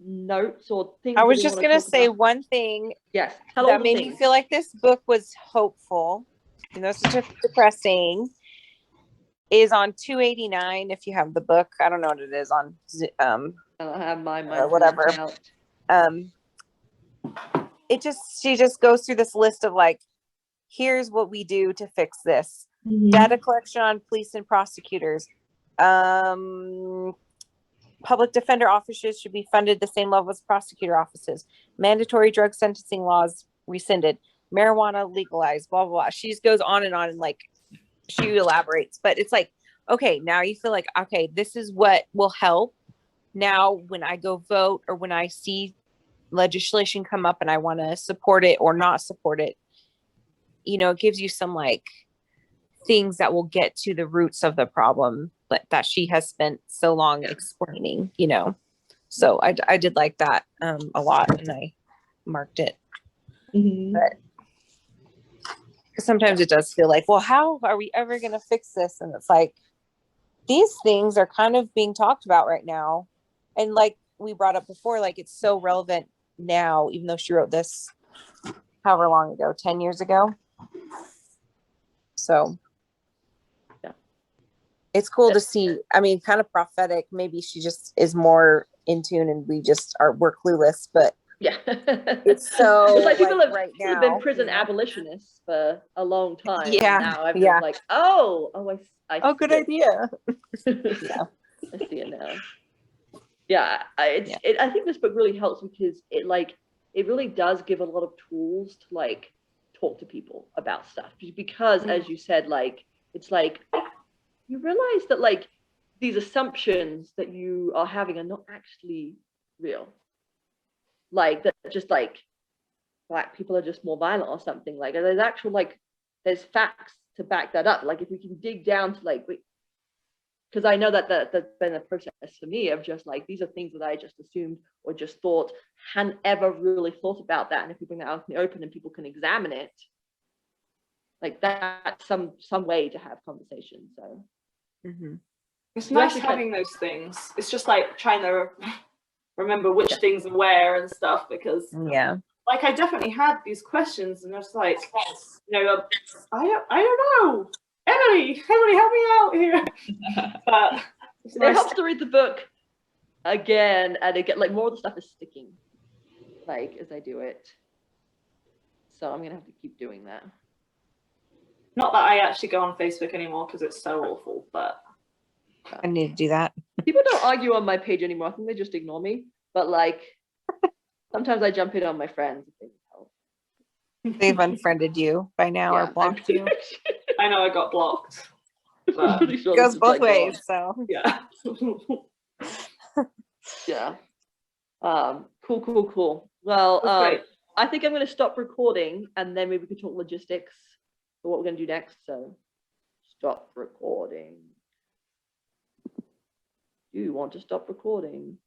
notes or things? I was that we just wanna gonna talk say about? one thing Yes, tell all that the made me things. feel like this book was hopeful, you know, such a depressing, is on 289. If you have the book, I don't know what it is on I have my whatever. She just goes through this list of like, here's what we do to fix this. Data collection on police and prosecutors. Public defender offices should be funded the same level as prosecutor offices. Mandatory drug sentencing laws rescinded. Marijuana legalized, blah, blah, blah. She just goes on and like, she elaborates, but it's like, okay, now you feel like, okay, this is what will help. Now, when I go vote or when I see legislation come up and I want to support it or not support it, you know, it gives you some like things that will get to the roots of the problem that she has spent so long explaining, you know. So I did like that a lot, and I marked it. But sometimes it does feel like, well, how are we ever going to fix this? And it's like, these things are kind of being talked about right now. And like we brought up before, like it's so relevant now, even though she wrote this however long ago, 10 years ago. So yeah, it's cool to see. I mean, kind of prophetic. Maybe she just is more in tune and we're clueless, but yeah. it's so it's like people have, right people have now, been prison you know? abolitionists for a long time. Yeah, And now everyone's like, I good see it. idea. Yeah, I see it now. Yeah, I think this book really helps because it really does give a lot of tools to like talk to people about stuff, because as you said, like it's like you realize that like these assumptions that you are having are not actually real, like that just like Black people are just more violent or something. Like there's actual like there's facts to back that up. Like if we can dig down to like, because I know that that's been a process for me of just like, these are things that I just assumed or just thought, hadn't ever really thought about that. And if we bring that out in the open and people can examine it, like that's some way to have conversation. So it's nice having those things. It's just like trying to remember which things are where and stuff, because like I definitely had these questions and I was like, you know, I don't know. Emily, help me out here. But it helps to read the book again, and it get like more of the stuff is sticking, like as I do it. So I'm gonna have to keep doing that. Not that I actually go on Facebook anymore because it's so awful, but I need to do that. People don't argue on my page anymore. I think they just ignore me. But like sometimes I jump in on my friends if they need help. They've unfriended you by now or blocked you. I know I got blocked. But sure it goes both ways. So yeah. Yeah. Cool. Well, I think I'm going to stop recording and then maybe we can talk logistics for what we're going to do next. So stop recording. Do you want to stop recording?